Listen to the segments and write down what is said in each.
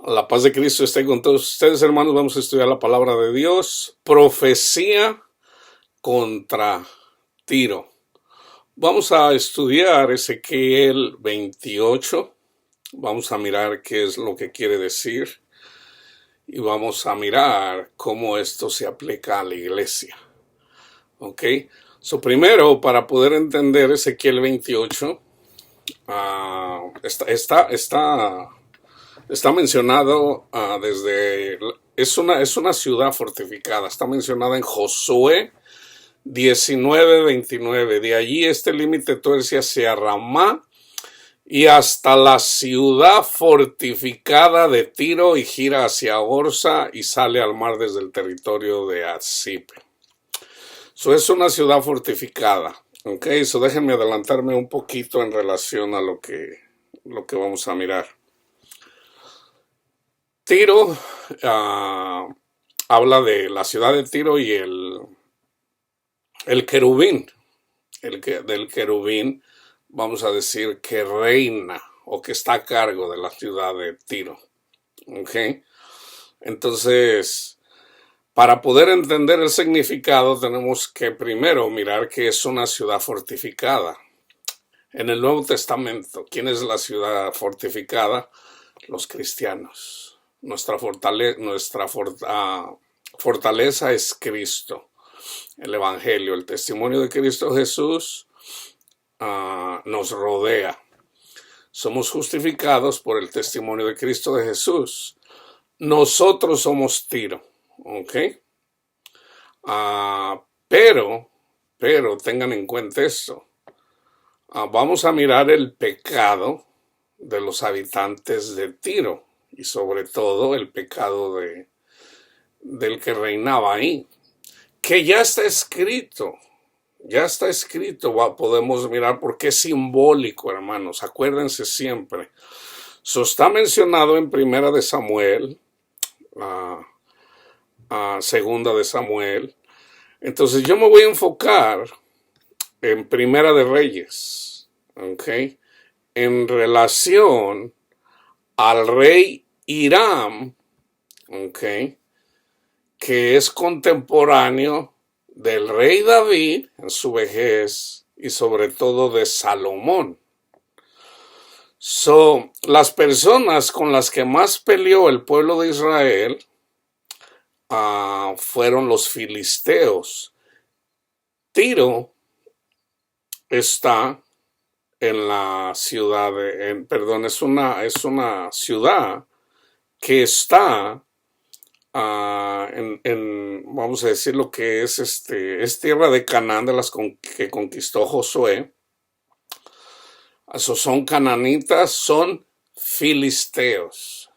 La paz de Cristo esté con todos ustedes, hermanos. Vamos a estudiar la palabra de Dios. Profecía contra Tiro. Vamos a estudiar Ezequiel 28. Vamos a mirar qué es lo que quiere decir. Y vamos a mirar cómo esto se aplica a la iglesia. ¿Ok? Primero, para poder entender Ezequiel 28, está mencionado es una ciudad fortificada. Está mencionada en Josué 19:29. De allí este límite tuerce hacia Ramá y hasta la ciudad fortificada de Tiro y gira hacia Orsa y sale al mar desde el territorio de Azip. Es una ciudad fortificada. Ok, déjenme adelantarme un poquito en relación a lo que vamos a mirar. Tiro habla de la ciudad de Tiro y el querubín. Del querubín, vamos a decir que reina o que está a cargo de la ciudad de Tiro. ¿Ok? Entonces, para poder entender el significado, tenemos que primero mirar que es una ciudad fortificada. En el Nuevo Testamento, ¿quién es la ciudad fortificada? Los cristianos. Nuestra fortaleza es Cristo, el Evangelio, el testimonio de Cristo Jesús nos rodea. Somos justificados por el testimonio de Cristo de Jesús. Nosotros somos Tiro, ¿ok? Pero tengan en cuenta esto. Vamos a mirar el pecado de los habitantes de Tiro y sobre todo el pecado del que reinaba ahí, que ya está escrito. Podemos mirar porque es simbólico, hermanos. Acuérdense siempre. Está mencionado en Primera de Samuel, Segunda de Samuel. Entonces yo me voy a enfocar en Primera de Reyes, ¿ok? En relación al rey Hiram, ¿ok? Que es contemporáneo del rey David en su vejez y sobre todo de Salomón. Las personas con las que más peleó el pueblo de Israel fueron los filisteos. Tiro está en la ciudad, es una ciudad que está vamos a decir lo que es tierra de Canaán, que conquistó Josué. Son cananitas, son filisteos.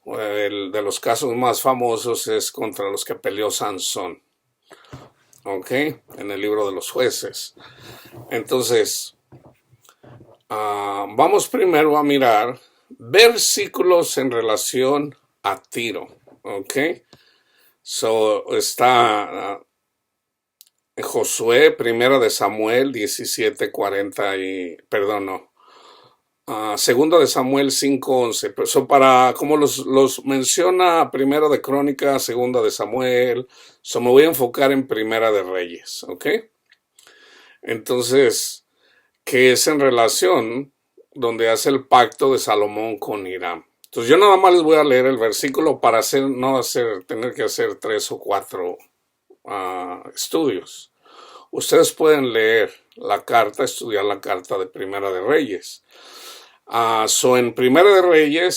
De los casos más famosos es contra los que peleó Sansón, ¿ok? En el libro de los jueces. Entonces, vamos primero a mirar versículos en relación a Tiro, ¿ok? Está Josué, Primera de Samuel 17:40 Segunda de Samuel 5:11. Como los menciona Primera de Crónicas, Segunda de Samuel, me voy a enfocar en Primera de Reyes, ¿ok? Entonces, que es en relación donde hace el pacto de Salomón con Hiram. Entonces yo nada más les voy a leer el versículo para tener que hacer 3 o 4 estudios. Ustedes pueden leer la carta, estudiar la carta de Primera de Reyes. En Primera de Reyes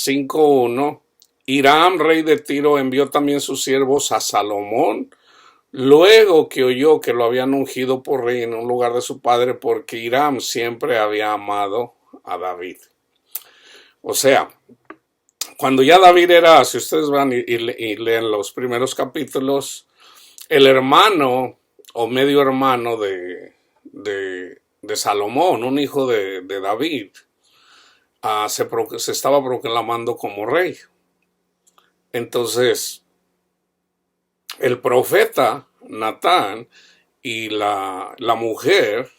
5:1, Hiram, rey de Tiro, envió también sus siervos a Salomón, luego que oyó que lo habían ungido por rey en un lugar de su padre, porque Hiram siempre había amado a David. O sea, cuando ya David era, si ustedes van y leen los primeros capítulos, el hermano o medio hermano de Salomón, un hijo de David, se estaba proclamando como rey. Entonces, el profeta Natán y la mujer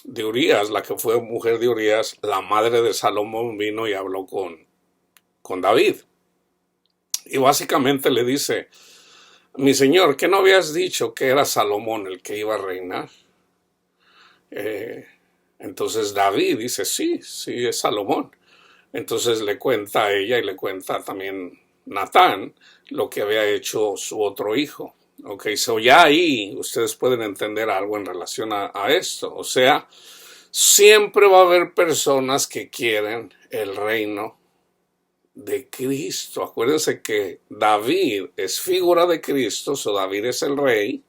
de Urías, la que fue mujer de Urías, la madre de Salomón, vino y habló con con David. Y básicamente le dice, mi señor, ¿qué no habías dicho que era Salomón el que iba a reinar? Entonces David dice, sí, es Salomón. Entonces le cuenta a ella y le cuenta también Natán lo que había hecho su otro hijo. Ok, so ya ahí ustedes pueden entender algo en relación a esto. O sea, siempre va a haber personas que quieren el reino de Cristo. Acuérdense que David es figura de Cristo, so David es el rey.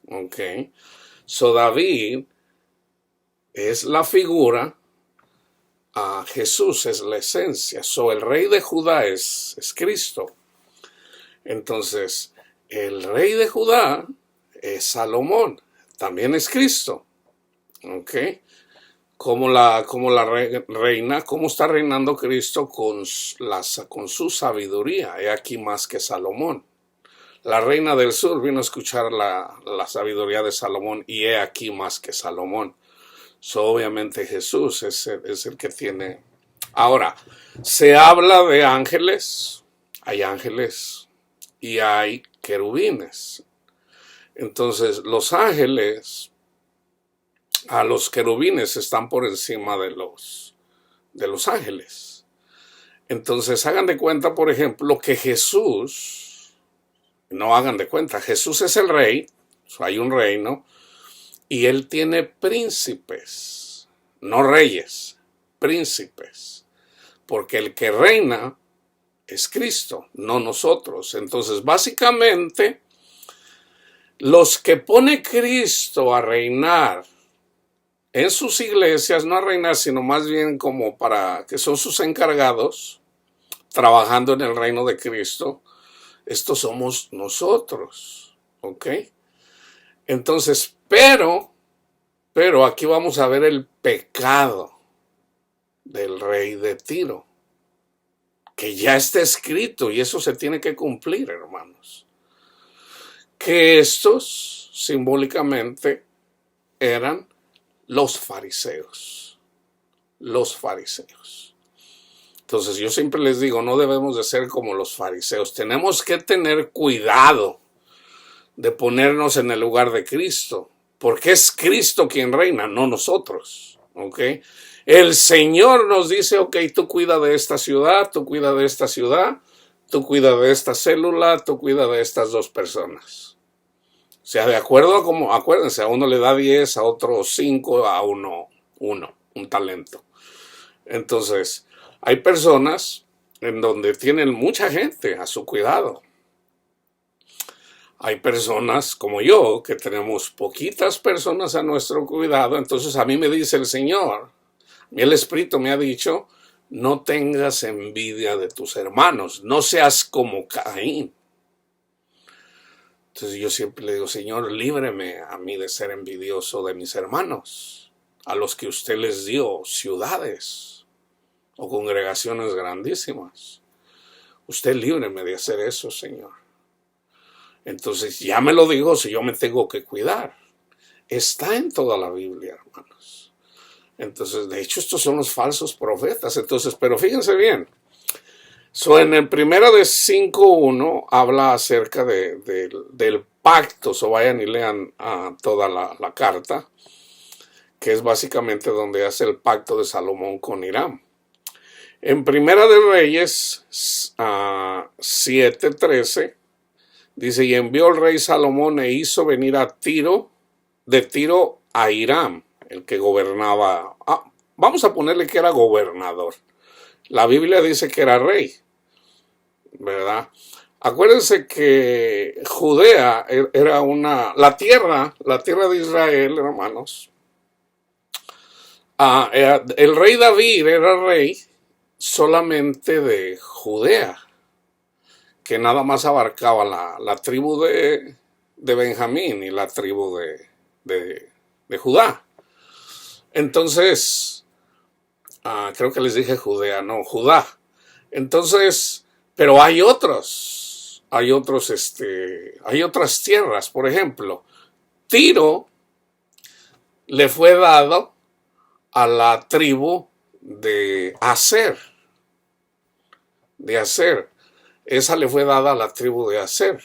Ok, so David es la figura, a Jesús es la esencia, so el rey de Judá es Cristo. Entonces, el rey de Judá es Salomón, también es Cristo. ¿Ok? Como la reina, ¿cómo está reinando Cristo? Con su sabiduría. He aquí más que Salomón. La reina del sur vino a escuchar la sabiduría de Salomón y he aquí más que Salomón. So, obviamente Jesús es el que tiene. Ahora, se habla de ángeles, hay ángeles y hay querubines. Entonces, los ángeles, a los querubines están por encima de los ángeles. Entonces, hagan de cuenta, por ejemplo, que Jesús, no hagan de cuenta, Jesús es el rey, hay un reino, y él tiene príncipes, no reyes, príncipes, porque el que reina es Cristo, no nosotros. Entonces, básicamente, los que pone Cristo a reinar en sus iglesias, no a reinar, sino más bien como para que son sus encargados, trabajando en el reino de Cristo, estos somos nosotros, ¿ok? Entonces, pero aquí vamos a ver el pecado del rey de Tiro, que ya está escrito y eso se tiene que cumplir, hermanos. Que estos simbólicamente eran los fariseos. Los fariseos. Entonces yo siempre les digo, no debemos de ser como los fariseos. Tenemos que tener cuidado de ponernos en el lugar de Cristo, porque es Cristo quien reina, no nosotros. ¿Ok? El Señor nos dice, ok, tú cuida de esta ciudad, tú cuida de esta ciudad, tú cuida de esta célula, tú cuida de estas dos personas. O sea, de acuerdo a como, acuérdense, a uno le da 10, a otro 5, a uno, un talento. Entonces, hay personas en donde tienen mucha gente a su cuidado. Hay personas como yo que tenemos poquitas personas a nuestro cuidado. Entonces a mí me dice el Señor, el Espíritu me ha dicho, no tengas envidia de tus hermanos, no seas como Caín. Entonces yo siempre le digo, Señor, líbreme a mí de ser envidioso de mis hermanos, a los que usted les dio ciudades o congregaciones grandísimas. Usted líbreme de hacer eso, Señor. Entonces ya me lo digo, si yo me tengo que cuidar. Está en toda la Biblia, hermanos. Entonces, de hecho, estos son los falsos profetas. Entonces, pero fíjense bien. En el primero de 5.1 habla acerca del pacto. Vayan y lean toda la carta, que es básicamente donde hace el pacto de Salomón con Hiram. En Primera de Reyes 7:13 dice, y envió el rey Salomón e hizo venir de Tiro a Hiram, el que gobernaba. Vamos a ponerle que era gobernador. La Biblia dice que era rey, ¿verdad? Acuérdense que Judea era la tierra de Israel, hermanos. El rey David era rey solamente de Judea, que nada más abarcaba la tribu de Benjamín y la tribu de Judá. Entonces, creo que les dije Judea, no, Judá. Entonces, pero hay otras tierras. Por ejemplo, Tiro le fue dado a la tribu de Aser. de Aser. Esa le fue dada a la tribu de Aser.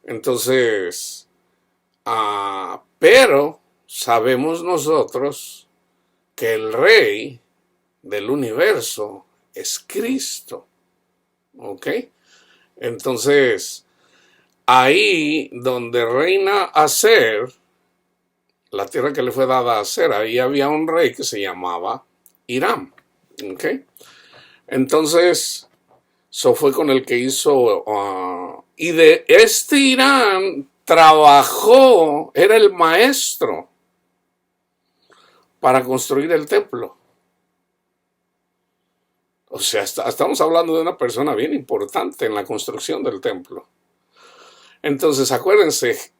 Entonces, pero sabemos nosotros que el rey del universo es Cristo. ¿Ok? Entonces, ahí donde reina Aser, la tierra que le fue dada a Aser, ahí había un rey que se llamaba Hiram. ¿Ok? Entonces, eso fue con el que hizo, y de este Hiram trabajó, era el maestro para construir el templo. O sea, estamos hablando de una persona bien importante en la construcción del templo. Entonces, acuérdense,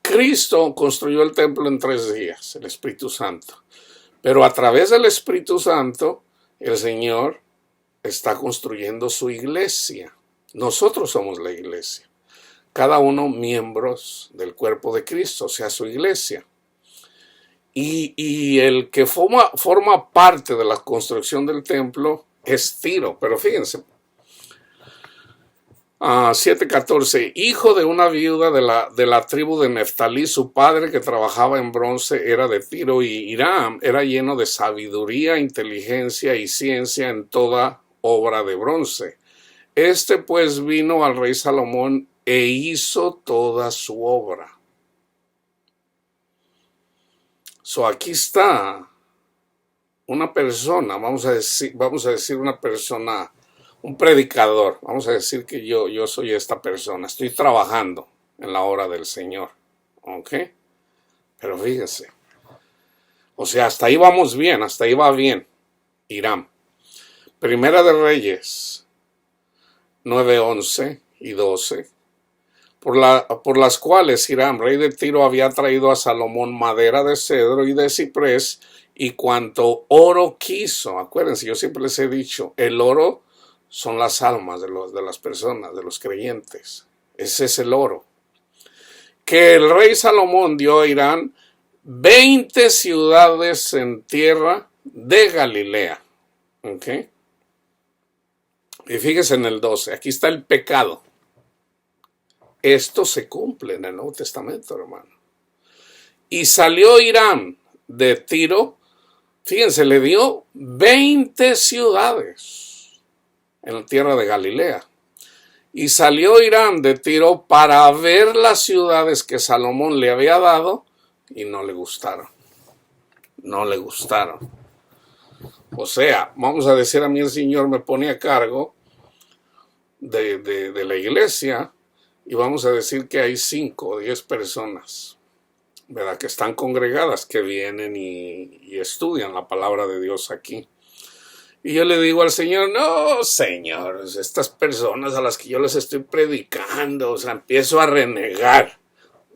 Cristo construyó el templo en 3 días, el Espíritu Santo. Pero a través del Espíritu Santo, el Señor está construyendo su iglesia. Nosotros somos la iglesia. Cada uno miembros del cuerpo de Cristo, o sea, su iglesia. Y el que forma parte de la construcción del templo es Tiro. Pero fíjense, 7:14, hijo de una viuda de la tribu de Neftalí, su padre que trabajaba en bronce era de Tiro, y Hiram era lleno de sabiduría, inteligencia y ciencia en toda obra de bronce. Este pues vino al rey Salomón e hizo toda su obra. Aquí está una persona, vamos a decir una persona, un predicador, vamos a decir que yo soy esta persona, estoy trabajando en la obra del Señor, ¿ok? Pero fíjense, o sea, hasta ahí vamos bien, hasta ahí va bien, Hiram. Primera de Reyes, 9, 11 y 12, por las cuales Hiram, rey de Tiro, había traído a Salomón madera de cedro y de ciprés y cuanto oro quiso. Acuérdense, yo siempre les he dicho, el oro son las almas de las personas, de los creyentes. Ese es el oro. Que el rey Salomón dio a Hiram 20 ciudades en tierra de Galilea. ¿Ok? Y fíjense en el 12, aquí está el pecado. Esto se cumple en el Nuevo Testamento, hermano. Y salió Hiram de Tiro, fíjense, le dio 20 ciudades en la tierra de Galilea. Y salió Hiram de Tiro para ver las ciudades que Salomón le había dado y no le gustaron. No le gustaron. O sea, vamos a decir, a mí el Señor me pone a cargo de la iglesia y vamos a decir que hay 5 o 10 personas, ¿verdad?, que están congregadas, que vienen y estudian la palabra de Dios aquí. Y yo le digo al Señor, no, Señor, estas personas a las que yo les estoy predicando, o sea, empiezo a renegar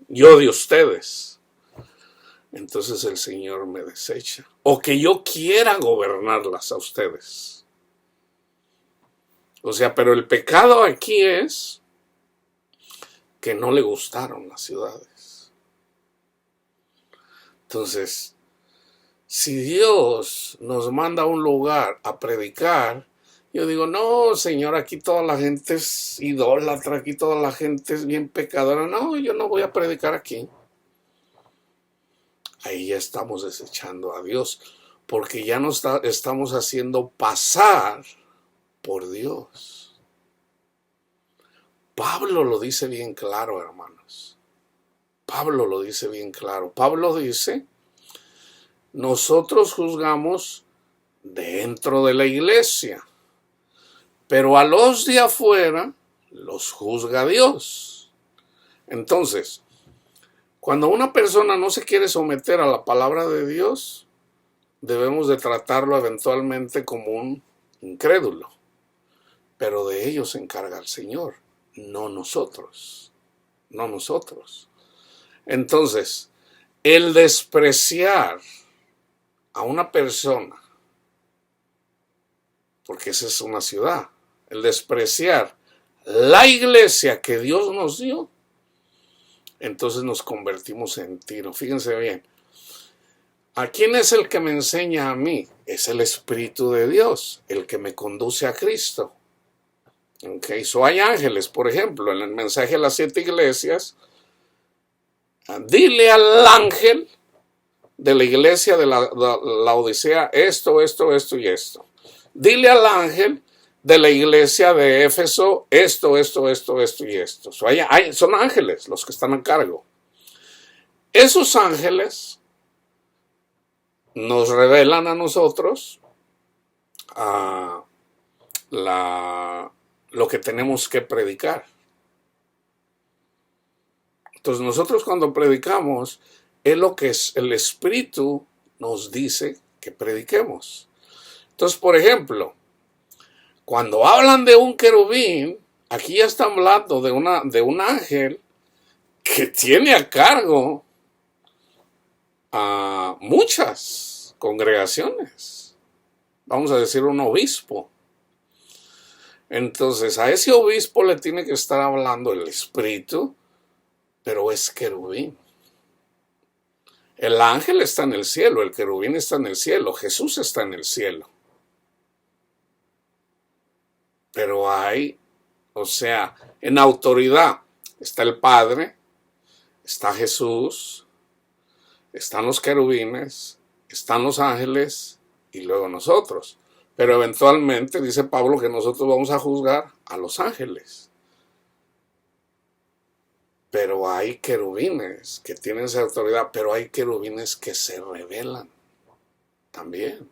yo de ustedes. Entonces el Señor me desecha. O que yo quiera gobernarlas a ustedes. O sea, pero el pecado aquí es que no le gustaron las ciudades. Entonces, si Dios nos manda a un lugar a predicar, yo digo, no, Señor, aquí toda la gente es idólatra, aquí toda la gente es bien pecadora. No, yo no voy a predicar aquí. Ahí ya estamos desechando a Dios, porque ya nos estamos haciendo pasar por Dios. Pablo lo dice bien claro, hermanos. Pablo lo dice bien claro. Pablo dice, nosotros juzgamos dentro de la iglesia, pero a los de afuera los juzga Dios. Entonces, cuando una persona no se quiere someter a la palabra de Dios, debemos de tratarlo eventualmente como un incrédulo. Pero de ello se encarga el Señor, no nosotros. No nosotros. Entonces, el despreciar a una persona, porque esa es una ciudad, el despreciar la iglesia que Dios nos dio, entonces nos convertimos en Tiro. Fíjense bien, ¿A quién es el que me enseña a mí? Es el Espíritu de Dios, el que me conduce a Cristo. Okay. So hay ángeles, por ejemplo, en el mensaje a las 7 iglesias, dile al ángel de la iglesia de la Odisea esto, esto, esto y esto. Dile al ángel de la iglesia de Éfeso esto, esto, esto, esto y esto. Son ángeles los que están a cargo. Esos ángeles nos revelan a nosotros lo que tenemos que predicar. Entonces nosotros cuando predicamos es lo que el Espíritu nos dice que prediquemos. Entonces, por ejemplo, cuando hablan de un querubín, aquí ya están hablando de un ángel que tiene a cargo a muchas congregaciones. Vamos a decir un obispo. Entonces a ese obispo le tiene que estar hablando el Espíritu, pero es querubín. El ángel está en el cielo, el querubín está en el cielo, Jesús está en el cielo. Pero en autoridad está el Padre, está Jesús, están los querubines, están los ángeles y luego nosotros. Pero eventualmente dice Pablo que nosotros vamos a juzgar a los ángeles. Pero hay querubines que tienen esa autoridad, pero hay querubines que se rebelan también.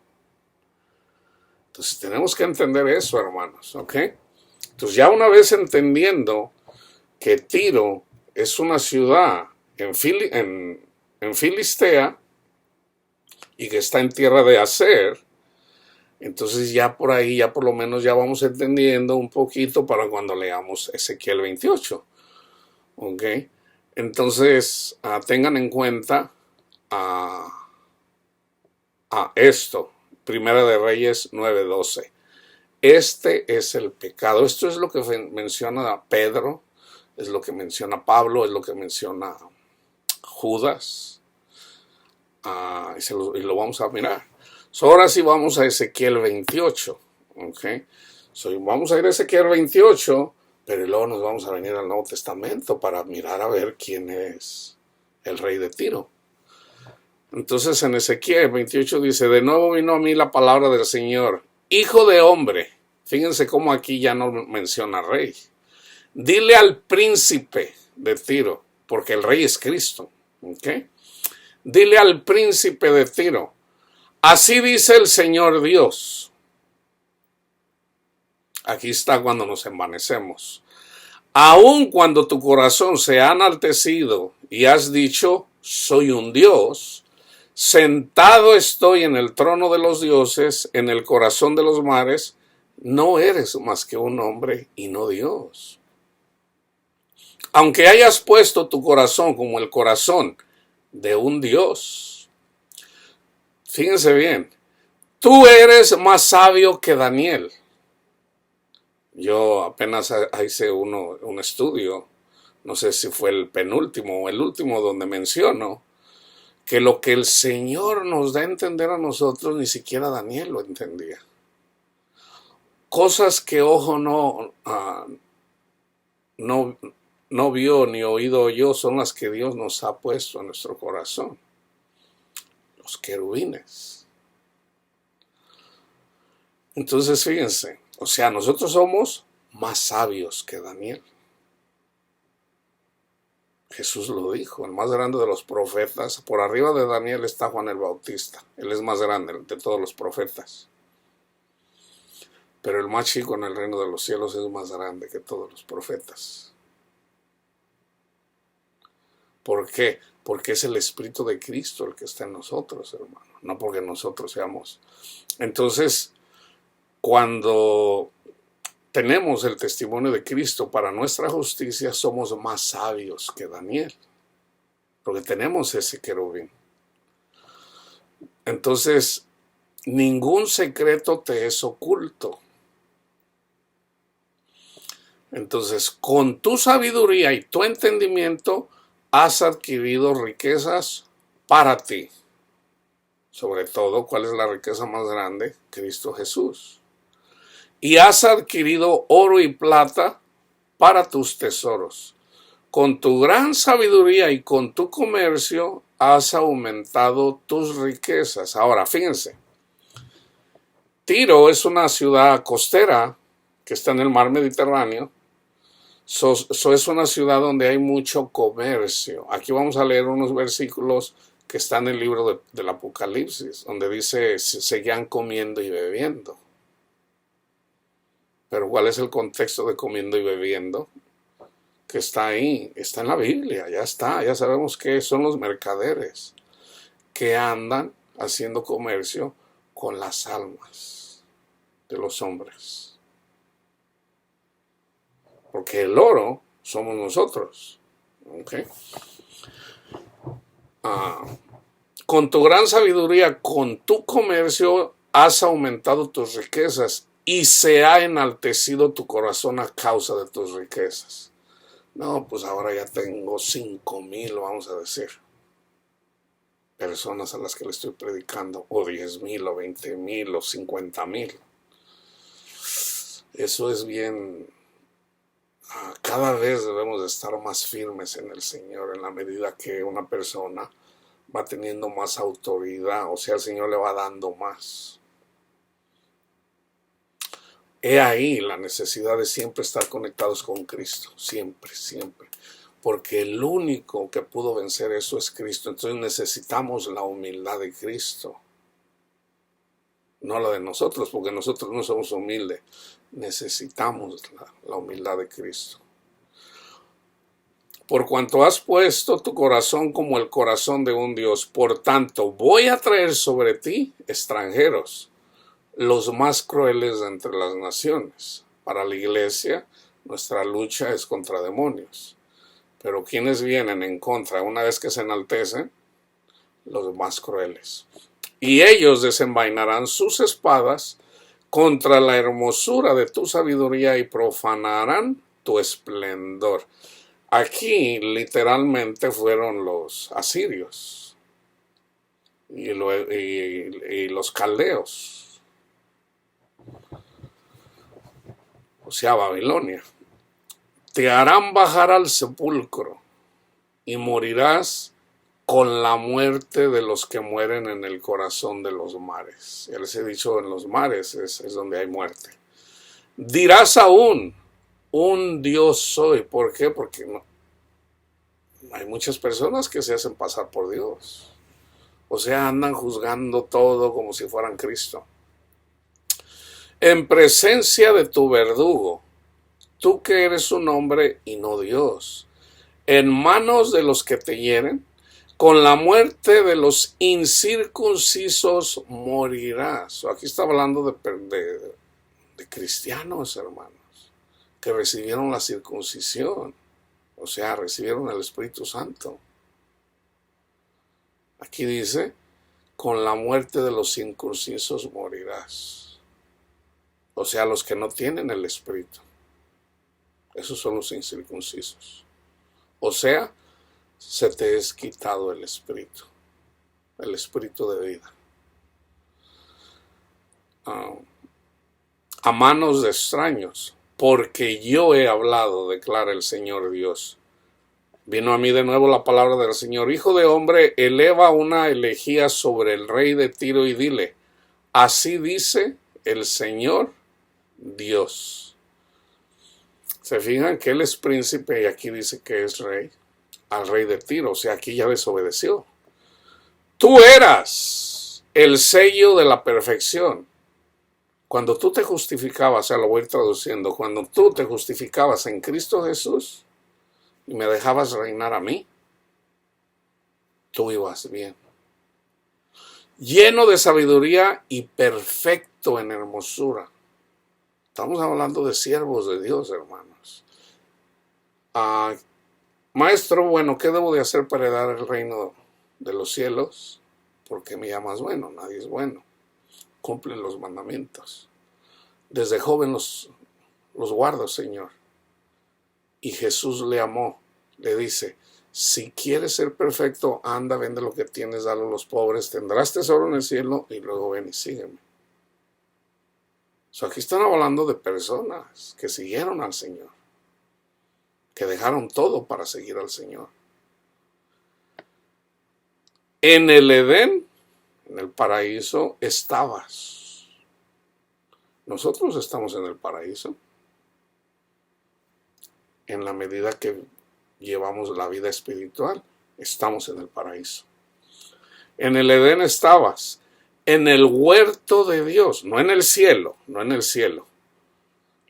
Entonces tenemos que entender eso, hermanos, ¿ok? Entonces ya una vez entendiendo que Tiro es una ciudad en Filistea y que está en tierra de Aser, entonces ya por ahí, ya por lo menos ya vamos entendiendo un poquito para cuando leamos Ezequiel 28. ¿Ok? Entonces tengan en cuenta esto. Primera de Reyes 9:12. Este es el pecado. Esto es lo que menciona Pedro, es lo que menciona Pablo, es lo que menciona Judas. Y lo vamos a mirar. Ahora sí vamos a Ezequiel 28. ¿Okay? Vamos a ir a Ezequiel 28, pero luego nos vamos a venir al Nuevo Testamento para mirar a ver quién es el rey de Tiro. Entonces en Ezequiel 28 dice, de nuevo vino a mí la palabra del Señor, hijo de hombre. Fíjense cómo aquí ya no menciona rey. Dile al príncipe de Tiro, porque el rey es Cristo. ¿Okay? Dile al príncipe de Tiro, así dice el Señor Dios. Aquí está cuando nos envanecemos. Aun cuando tu corazón se ha enaltecido y has dicho, soy un Dios, sentado estoy en el trono de los dioses, en el corazón de los mares, no eres más que un hombre y no Dios. Aunque hayas puesto tu corazón como el corazón de un Dios, fíjense bien, tú eres más sabio que Daniel. Yo apenas hice un estudio, no sé si fue el penúltimo o el último, donde menciono que lo que el Señor nos da a entender a nosotros, ni siquiera Daniel lo entendía. Cosas que ojo no vio ni oído oyó son las que Dios nos ha puesto en nuestro corazón. Los querubines. Entonces fíjense, nosotros somos más sabios que Daniel. Jesús lo dijo, el más grande de los profetas. Por arriba de Daniel está Juan el Bautista. Él es más grande de todos los profetas. Pero el más chico en el reino de los cielos es más grande que todos los profetas. ¿Por qué? Porque es el Espíritu de Cristo el que está en nosotros, hermano. No porque nosotros seamos. Entonces, cuando tenemos el testimonio de Cristo para nuestra justicia, somos más sabios que Daniel, porque tenemos ese querubín. Entonces, ningún secreto te es oculto. Entonces, con tu sabiduría y tu entendimiento, has adquirido riquezas para ti. Sobre todo, ¿cuál es la riqueza más grande? Cristo Jesús. Y has adquirido oro y plata para tus tesoros. Con tu gran sabiduría y con tu comercio has aumentado tus riquezas. Ahora, fíjense, Tiro es una ciudad costera que está en el mar Mediterráneo. Es una ciudad donde hay mucho comercio. Aquí vamos a leer unos versículos que están en el libro del Apocalipsis, donde dice, seguían comiendo y bebiendo. Pero ¿cuál es el contexto de comiendo y bebiendo? Que está ahí, está en la Biblia, ya está, ya sabemos que son los mercaderes que andan haciendo comercio con las almas de los hombres. Porque el oro somos nosotros. ¿Okay? Con tu gran sabiduría, con tu comercio, has aumentado tus riquezas y se ha enaltecido tu corazón a causa de tus riquezas. No, pues ahora ya tengo 5,000, vamos a decir, personas a las que le estoy predicando, o 10,000, o 20,000, o 50,000. Eso es bien. Cada vez debemos de estar más firmes en el Señor en la medida que una persona va teniendo más autoridad, o sea, el Señor le va dando más. He ahí la necesidad de siempre estar conectados con Cristo, siempre, siempre. Porque el único que pudo vencer eso es Cristo. Entonces necesitamos la humildad de Cristo. No la de nosotros, porque nosotros no somos humildes. Necesitamos la humildad de Cristo. Por cuanto has puesto tu corazón como el corazón de un Dios, por tanto voy a traer sobre ti extranjeros, los más crueles de entre las naciones. Para la iglesia, nuestra lucha es contra demonios. Pero quienes vienen en contra, una vez que se enaltecen, los más crueles. Y ellos desenvainarán sus espadas contra la hermosura de tu sabiduría y profanarán tu esplendor. Aquí literalmente fueron los asirios y los caldeos, o sea, Babilonia. Te harán bajar al sepulcro y morirás con la muerte de los que mueren en el corazón de los mares. Ya les he dicho, en los mares es donde hay muerte. Dirás aún, un Dios soy. ¿Por qué? Porque no, hay muchas personas que se hacen pasar por Dios. O sea, andan juzgando todo como si fueran Cristo. En presencia de tu verdugo, tú que eres un hombre y no Dios, en manos de los que te hieren, con la muerte de los incircuncisos morirás. Aquí está hablando de cristianos, hermanos, que recibieron la circuncisión, o sea, recibieron el Espíritu Santo. Aquí dice, con la muerte de los incircuncisos morirás. O sea, los que no tienen el Espíritu. Esos son los incircuncisos. O sea, se te es quitado el Espíritu de vida. A manos de extraños, porque yo he hablado, declara el Señor Dios. Vino a mí de nuevo la palabra del Señor. Hijo de hombre, eleva una elegía sobre el rey de Tiro y dile, así dice el Señor Dios. ¿Se fijan que él es príncipe y aquí dice que es rey? Al rey de Tiro, o sea, aquí ya desobedeció. Tú eras el sello de la perfección. Cuando tú te justificabas, o sea, lo voy a ir traduciendo, cuando tú te justificabas en Cristo Jesús y me dejabas reinar a mí, tú ibas bien. Lleno de sabiduría y perfecto en hermosura. Estamos hablando de siervos de Dios, hermanos. Maestro, bueno, ¿qué debo de hacer para heredar el reino de los cielos? ¿Por qué me llamas bueno? Nadie es bueno. Cumplen los mandamientos. Desde joven los guardo, Señor. Y Jesús le amó. Le dice, Si quieres ser perfecto, anda, vende lo que tienes, dalo a los pobres, tendrás tesoro en el cielo y luego ven y sígueme. Aquí están hablando de personas que siguieron al Señor, que dejaron todo para seguir al Señor. En el Edén, en el paraíso, estabas. Nosotros estamos en el paraíso. En la medida que llevamos la vida espiritual, estamos en el paraíso. En el Edén estabas, en el huerto de Dios, no en el cielo, no en el cielo.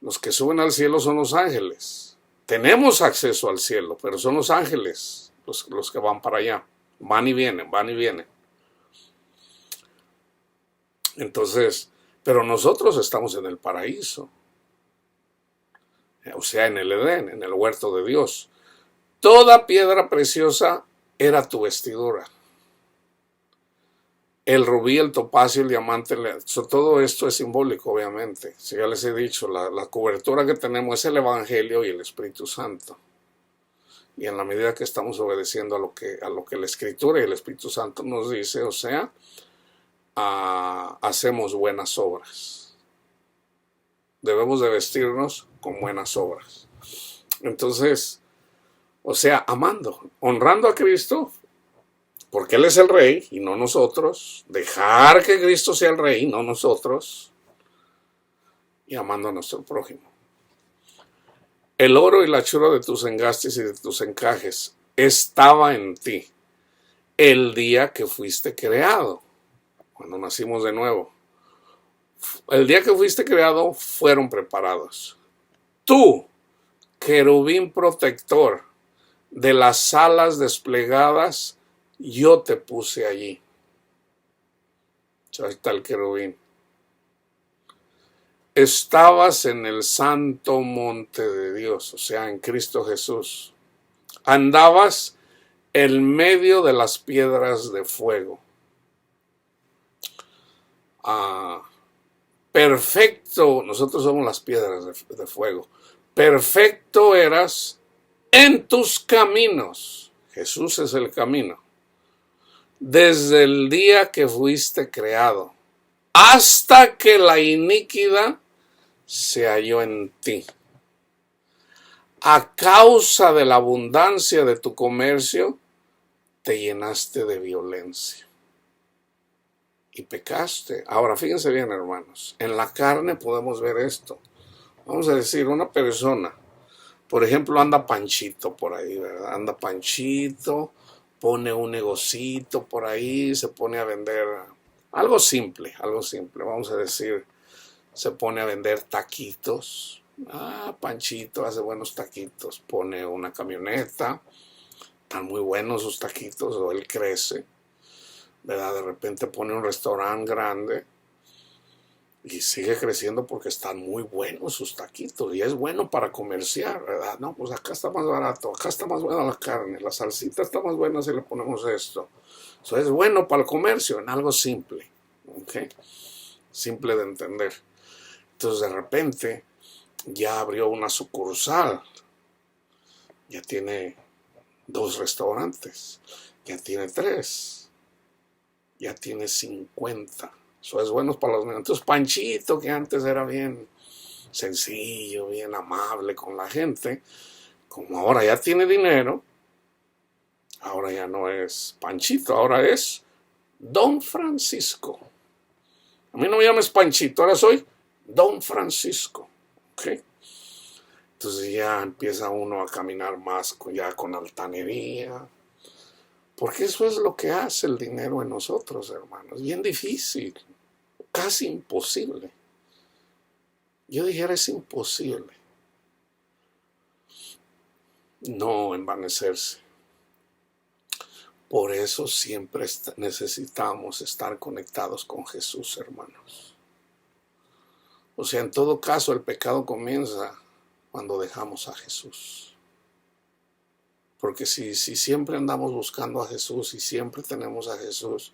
Los que suben al cielo son los ángeles. Tenemos acceso al cielo, pero son los ángeles los que van para allá. Van y vienen, van y vienen. Entonces, pero nosotros estamos en el paraíso. O sea, en el Edén, en el huerto de Dios. Toda piedra preciosa era tu vestidura. El rubí, el topacio, el diamante, todo esto es simbólico, obviamente. Si ya les he dicho, la cobertura que tenemos es el Evangelio y el Espíritu Santo. Y en la medida que estamos obedeciendo a lo que la Escritura y el Espíritu Santo nos dice, o sea, hacemos buenas obras. Debemos de vestirnos con buenas obras. Entonces, o sea, amando, honrando a Cristo, porque Él es el Rey y no nosotros. Dejar que Cristo sea el Rey y no nosotros. Y amando a nuestro prójimo. El oro y la hechura de tus engastes y de tus encajes estaba en ti el día que fuiste creado, cuando nacimos de nuevo. El día que fuiste creado fueron preparados. Tú, querubín protector de las alas desplegadas, yo te puse allí. Ahí está el querubín. Estabas en el santo monte de Dios, o sea, en Cristo Jesús. Andabas en medio de las piedras de fuego. Perfecto, nosotros somos las piedras de fuego. Perfecto eras en tus caminos. Jesús es el camino. Desde el día que fuiste creado, hasta que la iniquidad se halló en ti. A causa de la abundancia de tu comercio, te llenaste de violencia y pecaste. Ahora, fíjense bien, hermanos, en la carne podemos ver esto. Vamos a decir, una persona, por ejemplo, anda Panchito por ahí, ¿verdad? Anda Panchito, pone un negocito por ahí, se pone a vender algo simple, vamos a decir, se pone a vender taquitos. Panchito hace buenos taquitos, pone una camioneta, están muy buenos sus taquitos, o él crece, ¿verdad? De repente pone un restaurante grande y sigue creciendo porque están muy buenos sus taquitos y es bueno para comerciar, ¿verdad? No, pues acá está más barato, acá está más buena la carne, la salsita está más buena si le ponemos esto. Eso es bueno para el comercio, en algo simple, ¿ok? Simple de entender. Entonces de repente ya abrió una sucursal, ya tiene 2 restaurantes, ya tiene 3, ya tiene 50. Eso es bueno para los niños. Entonces Panchito, que antes era bien sencillo, bien amable con la gente, como ahora ya tiene dinero, ahora ya no es Panchito, ahora es Don Francisco. A mí no me llames Panchito, ahora soy Don Francisco. ¿Ok? Entonces ya empieza uno a caminar más ya con altanería. Porque eso es lo que hace el dinero en nosotros, hermanos. Bien difícil, casi imposible. Yo dijera, es imposible no envanecerse. Por eso siempre necesitamos estar conectados con Jesús, hermanos. O sea, en todo caso, el pecado comienza cuando dejamos a Jesús. Porque si siempre andamos buscando a Jesús y siempre tenemos a Jesús,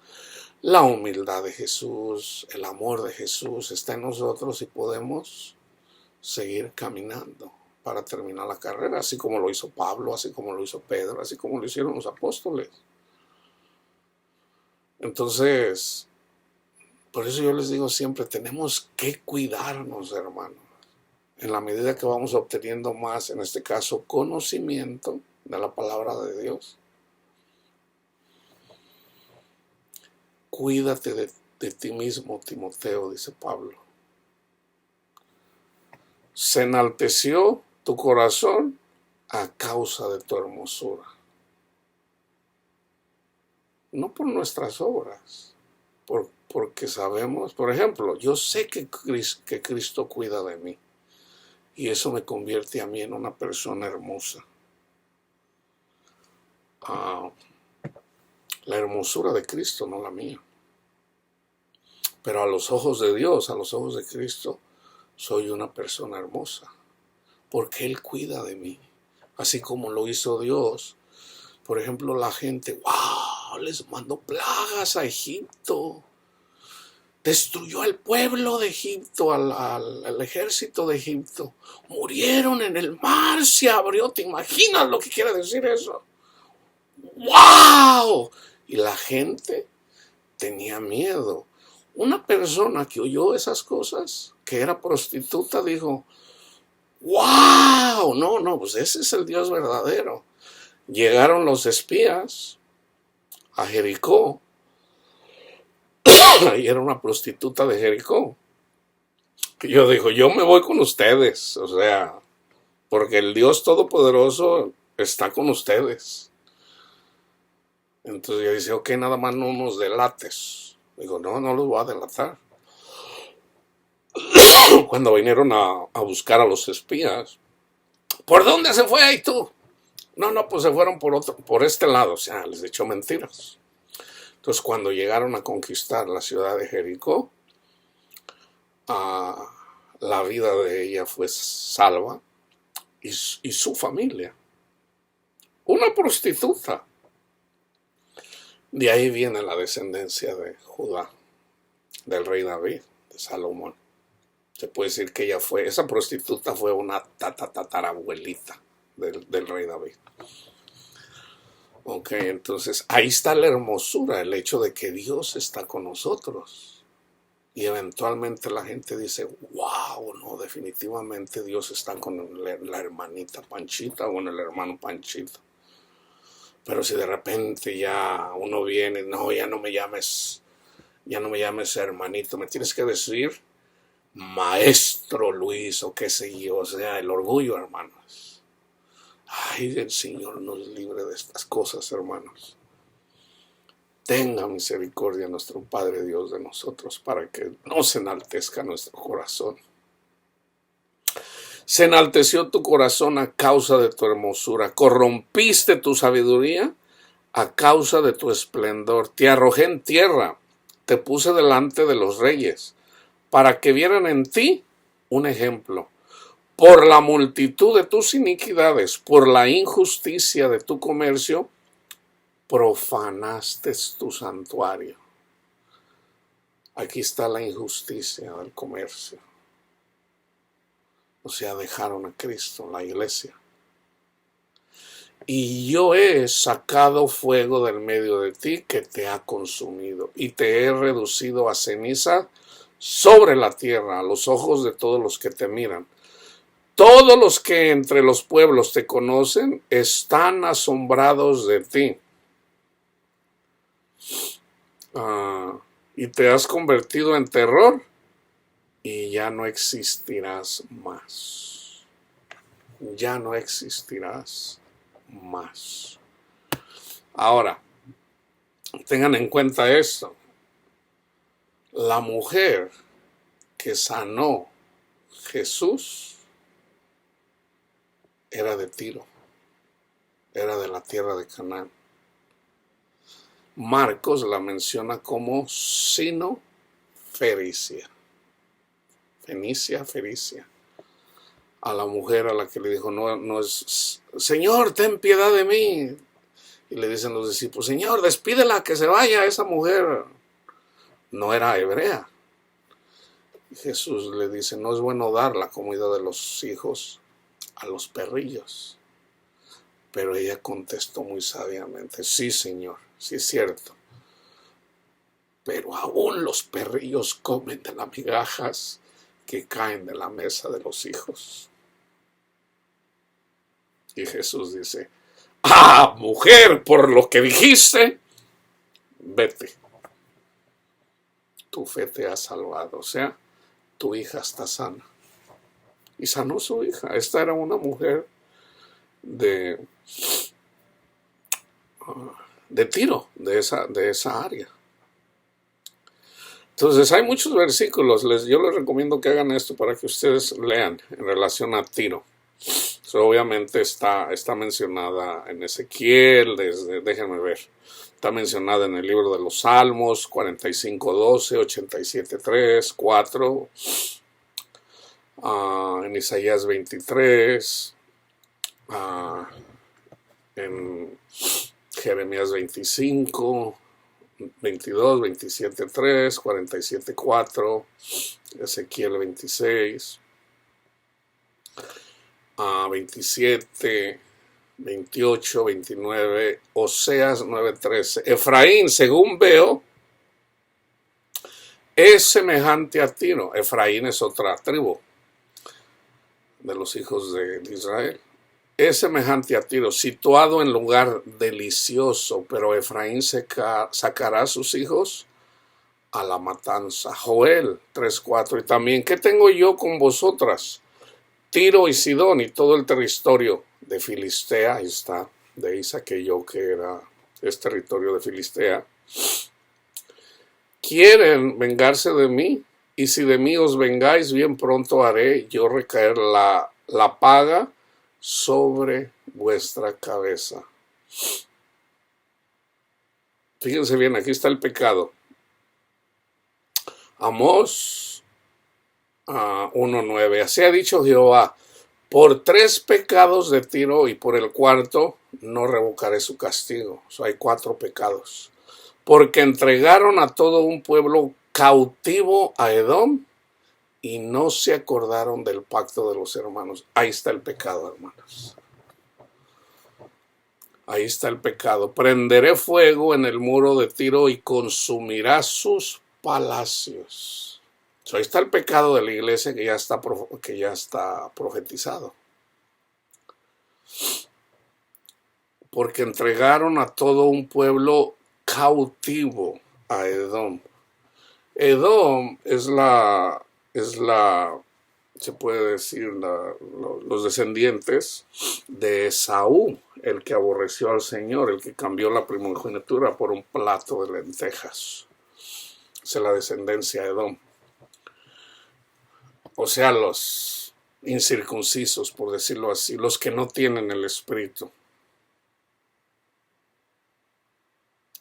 la humildad de Jesús, el amor de Jesús está en nosotros y podemos seguir caminando. para terminar la carrera, así como lo hizo Pablo, así como lo hizo Pedro, así como lo hicieron los apóstoles. Entonces, por eso yo les digo siempre, tenemos que cuidarnos, hermanos, en la medida que vamos obteniendo más, en este caso, conocimiento de la palabra de Dios. Cuídate de ti mismo, Timoteo, dice Pablo. Se enalteció tu corazón a causa de tu hermosura. No por nuestras obras, porque sabemos, por ejemplo, yo sé que Cristo cuida de mí y eso me convierte a mí en una persona hermosa. La hermosura de Cristo, no la mía. Pero a los ojos de Dios, a los ojos de Cristo, soy una persona hermosa, porque Él cuida de mí, así como lo hizo Dios. Por ejemplo, la gente, wow, les mandó plagas a Egipto, destruyó al pueblo de Egipto, al ejército de Egipto, murieron en el mar, se abrió. ¿Te imaginas lo que quiere decir eso? ¡Wow! Y la gente tenía miedo. Una persona que oyó esas cosas, que era prostituta, dijo, ¡wow! No, pues ese es el Dios verdadero. Llegaron los espías a Jericó, y era una prostituta de Jericó. Y yo digo, yo me voy con ustedes, o sea, porque el Dios Todopoderoso está con ustedes. Entonces yo dice, ok, nada más no nos delates. Digo, no los voy a delatar. Cuando vinieron a buscar a los espías, ¿por dónde se fue ahí tú? No, pues se fueron por este lado. O sea, les echó mentiras. Entonces, cuando llegaron a conquistar la ciudad de Jericó, la vida de ella fue salva y su familia. Una prostituta. De ahí viene la descendencia de Judá, del rey David, de Salomón. Se puede decir que esa prostituta fue una tatarabuelita del rey David. Ok, entonces ahí está la hermosura, el hecho de que Dios está con nosotros. Y eventualmente la gente dice, wow, no, definitivamente Dios está con la hermanita Panchita o con el hermano Panchito. Pero si de repente ya uno viene, no, ya no me llames hermanito, me tienes que decir Maestro Luis o qué sé yo, o sea, el orgullo, hermanos. Ay, el Señor nos libre de estas cosas, hermanos. Tenga misericordia nuestro Padre Dios de nosotros para que no se enaltezca nuestro corazón. Se enalteció tu corazón a causa de tu hermosura, corrompiste tu sabiduría a causa de tu esplendor. Te arrojé en tierra, te puse delante de los reyes, para que vieran en ti un ejemplo. Por la multitud de tus iniquidades, por la injusticia de tu comercio, profanaste tu santuario. Aquí está la injusticia del comercio. O sea, dejaron a Cristo, la iglesia. Y yo he sacado fuego del medio de ti que te ha consumido, y te he reducido a ceniza sobre la tierra, a los ojos de todos los que te miran. Todos los que entre los pueblos te conocen están asombrados de ti. Y te has convertido en terror y ya no existirás más. Ya no existirás más. Ahora, tengan en cuenta esto. La mujer que sanó Jesús era de Tiro, era de la tierra de Canaán. Marcos la menciona como Sino-Fenicia. Fenicia. A la mujer a la que le dijo, no es, Señor, ten piedad de mí. Y le dicen los discípulos, Señor, despídela, que se vaya. Esa mujer no era hebrea. Y Jesús le dice, no es bueno dar la comida de los hijos a los perrillos. Pero ella contestó muy sabiamente, sí, Señor, sí es cierto. Pero aún los perrillos comen de las migajas que caen de la mesa de los hijos. Y Jesús dice, mujer, por lo que dijiste, vete. Tu fe te ha salvado. O sea, tu hija está sana. Y sanó su hija. Esta era una mujer de Tiro, de esa área. Entonces hay muchos versículos, yo les recomiendo que hagan esto para que ustedes lean en relación a Tiro. Obviamente está mencionada en Ezequiel, déjenme ver, está mencionada en el libro de los Salmos, 45:12, 87:3, 4, en Isaías 23, en Jeremías 25, 22, 27:3, 47:4, Ezequiel 26, 27, 28, 29, Oseas 9:13. Efraín, según veo, es semejante a Tiro. Efraín es otra tribu de los hijos de Israel. Es semejante a Tiro, situado en lugar delicioso, pero Efraín sacará a sus hijos a la matanza. Joel 3:4. Y también, ¿qué tengo yo con vosotras? Tiro y Sidón y todo el territorio de Filistea. Ahí está, de ahí saqué yo que es territorio de Filistea. ¿Quieren vengarse de mí? Y si de mí os vengáis, bien pronto haré yo recaer la paga sobre vuestra cabeza. Fíjense bien, aquí está el pecado. Amós 1:9. Así ha dicho Jehová, por 3 pecados de Tiro y por el cuarto no revocaré su castigo. Hay 4 pecados. Porque entregaron a todo un pueblo cautivo a Edom y no se acordaron del pacto de los hermanos. Ahí está el pecado, hermanos. Ahí está el pecado. Prenderé fuego en el muro de Tiro y consumirá sus palacios. Ahí está el pecado de la iglesia que ya está profetizado. Porque entregaron a todo un pueblo cautivo a Edom. Edom se puede decir, los descendientes de Esaú, el que aborreció al Señor, el que cambió la primogenitura por un plato de lentejas. Esa es la descendencia de Edom. O sea, los incircuncisos, por decirlo así, los que no tienen el Espíritu.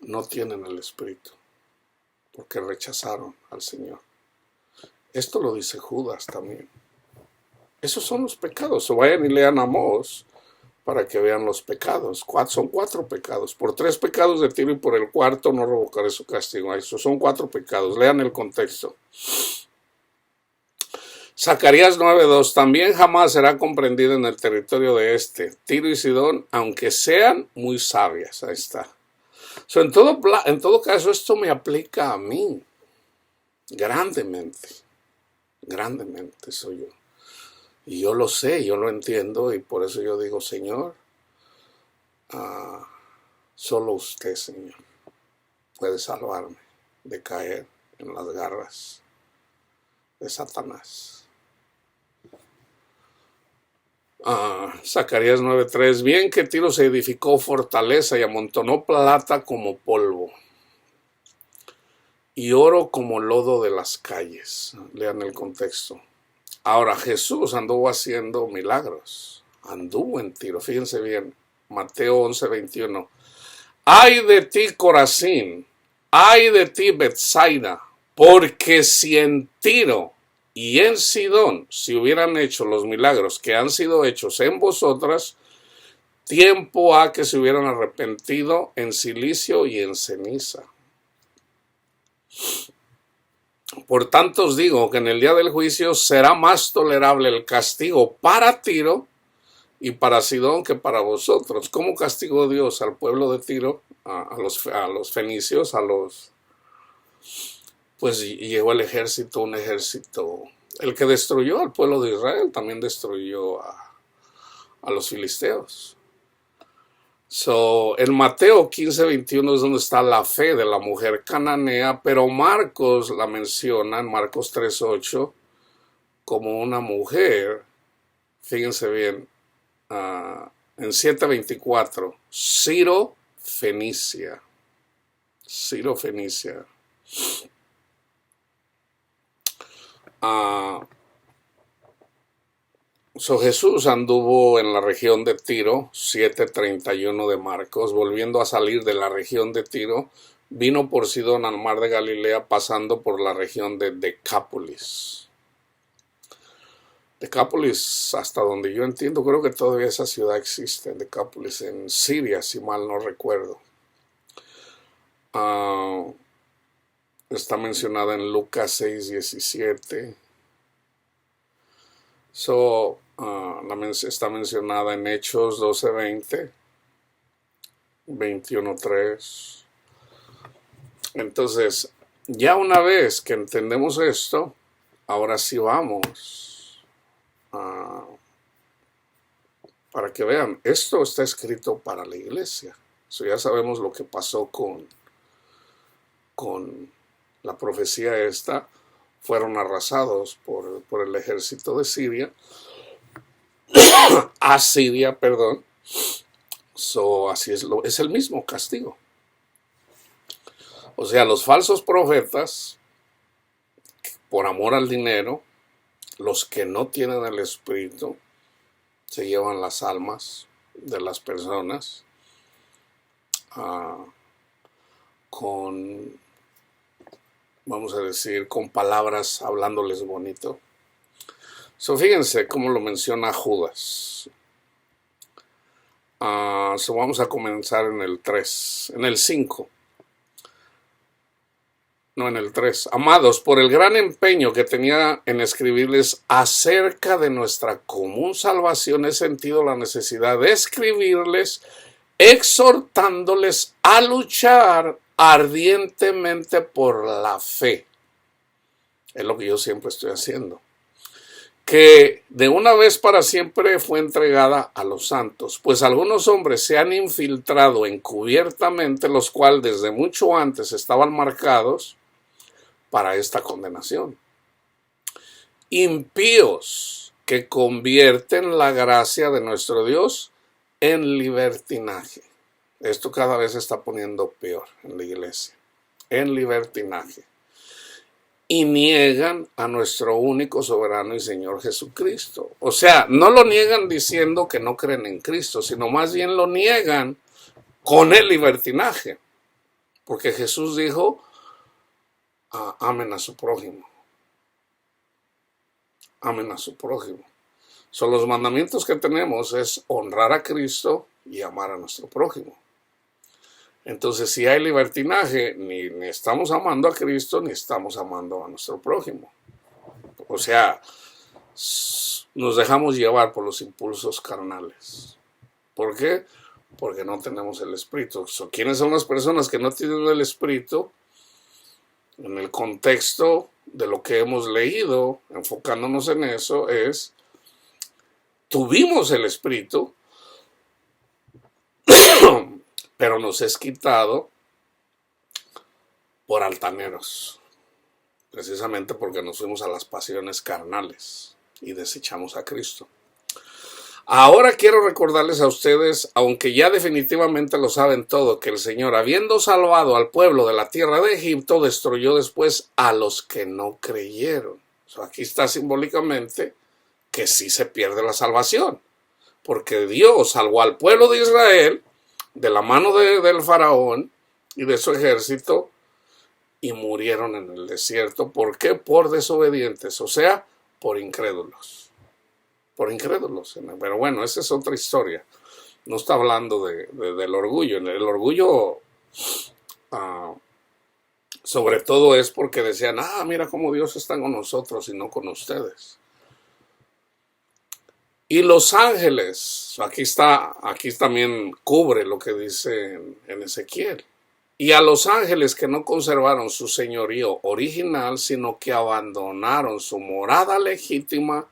No tienen el Espíritu, porque rechazaron al Señor. Esto lo dice Judas también. Esos son los pecados. O vayan y lean Amós para que vean los pecados. Son 4 pecados. Por 3 pecados de Tiro y por el cuarto no revocaré su castigo. Esos son 4 pecados. Lean el contexto. Zacarías 9:2. También jamás será comprendido en el territorio de Tiro y Sidón, aunque sean muy sabias. Ahí está. En todo caso, esto me aplica a mí. Grandemente. Grandemente soy yo. Y yo lo sé, yo lo entiendo, y por eso yo digo, Señor, solo usted, Señor, puede salvarme de caer en las garras de Satanás. Zacarías 9:3. Bien que Tiro se edificó fortaleza y amontonó plata como polvo y oro como lodo de las calles. Lean el contexto. Ahora, Jesús anduvo haciendo milagros. Anduvo en Tiro. Fíjense bien. Mateo 11:21. Ay de ti, Corazín. Ay de ti, Betsaida. Porque si en Tiro y en Sidón se hubieran hecho los milagros que han sido hechos en vosotras, tiempo ha que se hubieran arrepentido en silicio y en ceniza. Por tanto os digo que en el día del juicio será más tolerable el castigo para Tiro y para Sidón que para vosotros. ¿Cómo castigó Dios al pueblo de Tiro, a los fenicios, pues llegó el ejército, un ejército, el que destruyó al pueblo de Israel, también destruyó a los filisteos. En Mateo 15:21 es donde está la fe de la mujer cananea, pero Marcos la menciona en Marcos 3:8 como una mujer, fíjense bien, en 7:24, Ciro Fenicia. Ciro Fenicia. Jesús anduvo en la región de Tiro, 7:31 de Marcos, volviendo a salir de la región de Tiro, vino por Sidón al mar de Galilea, pasando por la región de Decápolis. Decápolis, hasta donde yo entiendo, creo que todavía esa ciudad existe, Decápolis, en Siria, si mal no recuerdo. Está mencionada en Lucas 6:17. Está mencionada en Hechos 12:20, 21:3. Entonces, ya una vez que entendemos esto, ahora sí vamos para que vean, esto está escrito para la iglesia. Ya sabemos lo que pasó con la profecía esta. Fueron arrasados por el ejército de Siria, Asiria, perdón. Así es el mismo castigo. O sea, los falsos profetas, por amor al dinero, los que no tienen el espíritu, se llevan las almas de las personas vamos a decir, con palabras, hablándoles bonito. Fíjense cómo lo menciona Judas. Vamos a comenzar en el 3, en el 5. No, en el 3. Amados, por el gran empeño que tenía en escribirles acerca de nuestra común salvación, he sentido la necesidad de escribirles, exhortándoles a luchar ardientemente por la fe. Es lo que yo siempre estoy haciendo. Que de una vez para siempre fue entregada a los santos, pues algunos hombres se han infiltrado encubiertamente, los cuales desde mucho antes estaban marcados para esta condenación. Impíos que convierten la gracia de nuestro Dios en libertinaje. Esto cada vez se está poniendo peor en la iglesia. En libertinaje. Y niegan a nuestro único soberano y Señor Jesucristo. O sea, no lo niegan diciendo que no creen en Cristo, sino más bien lo niegan con el libertinaje. Porque Jesús dijo, amen a su prójimo. Amen a su prójimo. Los mandamientos que tenemos es honrar a Cristo y amar a nuestro prójimo. Entonces, si hay libertinaje, ni estamos amando a Cristo, ni estamos amando a nuestro prójimo. O sea, nos dejamos llevar por los impulsos carnales. ¿Por qué? Porque no tenemos el Espíritu. ¿Quiénes son las personas que no tienen el Espíritu? En el contexto de lo que hemos leído, enfocándonos en eso, tuvimos el Espíritu, pero nos es quitado por altaneros, precisamente porque nos fuimos a las pasiones carnales y desechamos a Cristo. Ahora quiero recordarles a ustedes, aunque ya definitivamente lo saben todo, que el Señor, habiendo salvado al pueblo de la tierra de Egipto, destruyó después a los que no creyeron. Aquí está simbólicamente que sí se pierde la salvación, porque Dios salvó al pueblo de Israel de la mano del faraón y de su ejército, y murieron en el desierto. ¿Por qué? Por desobedientes, o sea, por incrédulos. Por incrédulos. Pero bueno, esa es otra historia. No está hablando del orgullo. El orgullo, sobre todo, es porque decían, mira cómo Dios está con nosotros y no con ustedes. Y los ángeles, aquí también cubre lo que dice en Ezequiel. Y a los ángeles que no conservaron su señorío original, sino que abandonaron su morada legítima,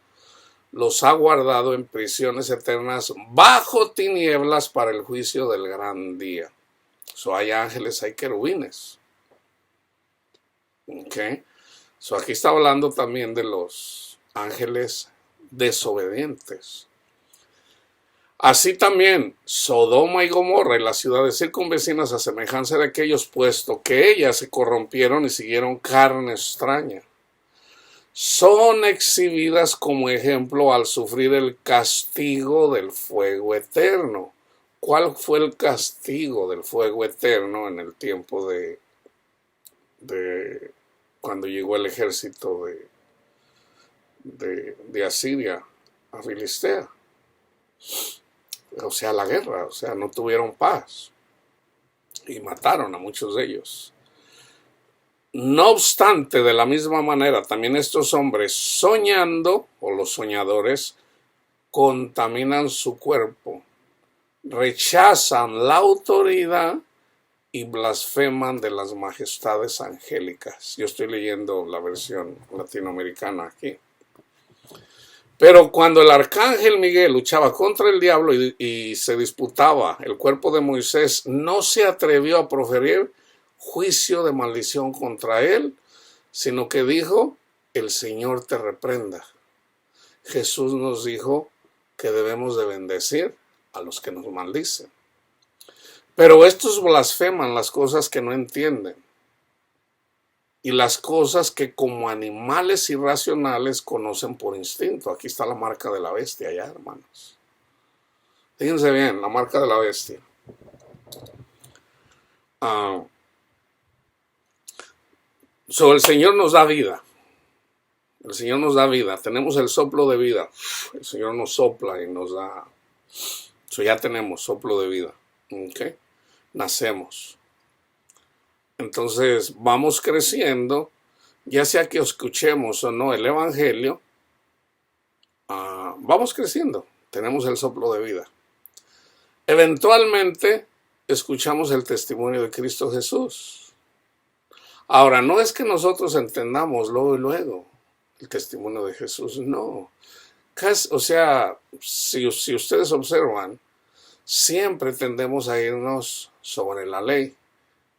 los ha guardado en prisiones eternas bajo tinieblas para el juicio del gran día. Hay ángeles, hay querubines. Okay. Aquí está hablando también de los ángeles desobedientes. Así también Sodoma y Gomorra y las ciudades circunvecinas a semejanza de aquellos, puesto que ellas se corrompieron y siguieron carne extraña, son exhibidas como ejemplo al sufrir el castigo del fuego eterno. ¿Cuál fue el castigo del fuego eterno en el tiempo de cuando llegó el ejército de Asiria a Filistea? O sea, la guerra, o sea, no tuvieron paz y mataron a muchos de ellos. No obstante, de la misma manera, también estos hombres soñando, o los soñadores, contaminan su cuerpo, rechazan la autoridad y blasfeman de las majestades angélicas. Yo estoy leyendo la versión latinoamericana aquí. Pero cuando el arcángel Miguel luchaba contra el diablo y se disputaba el cuerpo de Moisés, no se atrevió a proferir juicio de maldición contra él, sino que dijo: el Señor te reprenda. Jesús nos dijo que debemos de bendecir a los que nos maldicen. Pero estos blasfeman las cosas que no entienden y las cosas que como animales irracionales conocen por instinto. Aquí está la marca de la bestia ya, hermanos. Fíjense bien, la marca de la bestia. El Señor nos da vida. El Señor nos da vida. Tenemos el soplo de vida. El Señor nos sopla y nos da. Ya tenemos soplo de vida. ¿Okay? Nacemos. Entonces vamos creciendo, ya sea que escuchemos o no el Evangelio, vamos creciendo, tenemos el soplo de vida. Eventualmente escuchamos el testimonio de Cristo Jesús. Ahora, no es que nosotros entendamos luego y luego el testimonio de Jesús, no. O sea, si ustedes observan, siempre tendemos a irnos sobre la ley.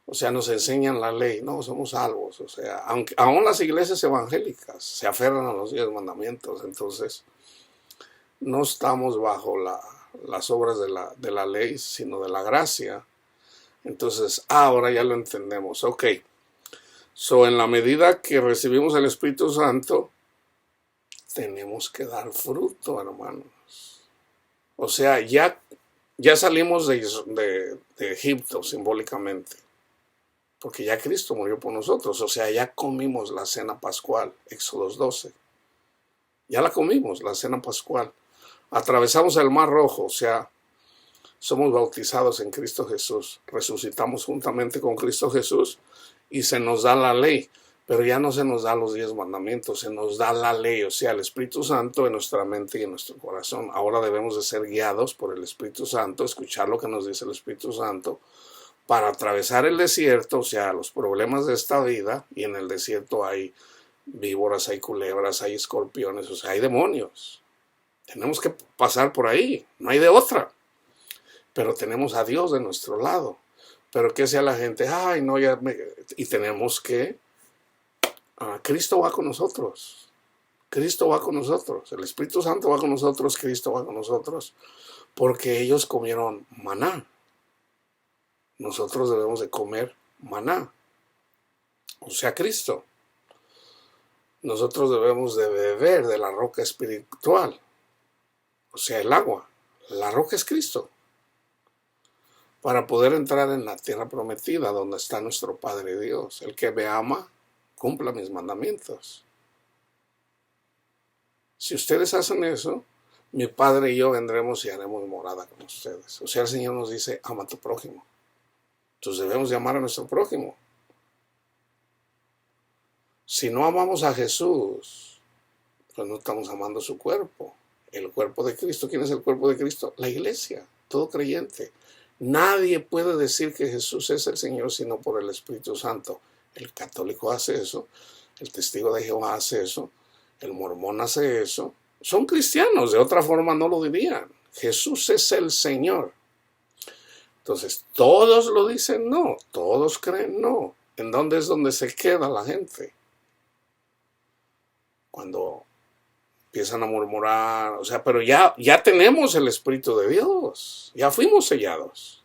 O sea, nos enseñan la ley, no, somos salvos. O sea, aunque aún las iglesias evangélicas se aferran a los 10 mandamientos, entonces no estamos bajo las obras de la ley, sino de la gracia. Entonces, ahora ya lo entendemos. Ok, en la medida que recibimos el Espíritu Santo, tenemos que dar fruto, hermanos. O sea, ya salimos de Egipto simbólicamente, porque ya Cristo murió por nosotros. O sea, ya comimos la cena pascual, Éxodo 12. Ya la comimos, la cena pascual. Atravesamos el Mar Rojo, o sea, somos bautizados en Cristo Jesús. Resucitamos juntamente con Cristo Jesús y se nos da la ley. Pero ya no se nos da los 10 mandamientos, se nos da la ley, o sea, el Espíritu Santo en nuestra mente y en nuestro corazón. Ahora debemos de ser guiados por el Espíritu Santo, escuchar lo que nos dice el Espíritu Santo, para atravesar el desierto, o sea, los problemas de esta vida. Y en el desierto hay víboras, hay culebras, hay escorpiones, o sea, hay demonios. Tenemos que pasar por ahí, no hay de otra. Pero tenemos a Dios de nuestro lado. Pero ¿qué sea la gente? Ay, no, y tenemos que... Cristo va con nosotros. Cristo va con nosotros. El Espíritu Santo va con nosotros, Cristo va con nosotros. Porque ellos comieron maná. Nosotros debemos de comer maná, o sea, Cristo. Nosotros debemos de beber de la roca espiritual, o sea, el agua. La roca es Cristo, para poder entrar en la tierra prometida, donde está nuestro Padre Dios. El que me ama, cumpla mis mandamientos. Si ustedes hacen eso, mi Padre y yo vendremos y haremos morada con ustedes. O sea, el Señor nos dice: ama a tu prójimo. Entonces debemos de amar a nuestro prójimo. Si no amamos a Jesús, pues no estamos amando su cuerpo. el cuerpo de Cristo. ¿Quién es el cuerpo de Cristo? La iglesia, todo creyente. Nadie puede decir que Jesús es el Señor sino por el Espíritu Santo. El católico hace eso, el testigo de Jehová hace eso, el mormón hace eso. Son cristianos, de otra forma no lo dirían. Jesús es el Señor. Entonces, ¿todos lo dicen? No. ¿Todos creen? No. ¿En dónde es donde se queda la gente? Cuando empiezan a murmurar, o sea, pero ya tenemos el Espíritu de Dios, ya fuimos sellados.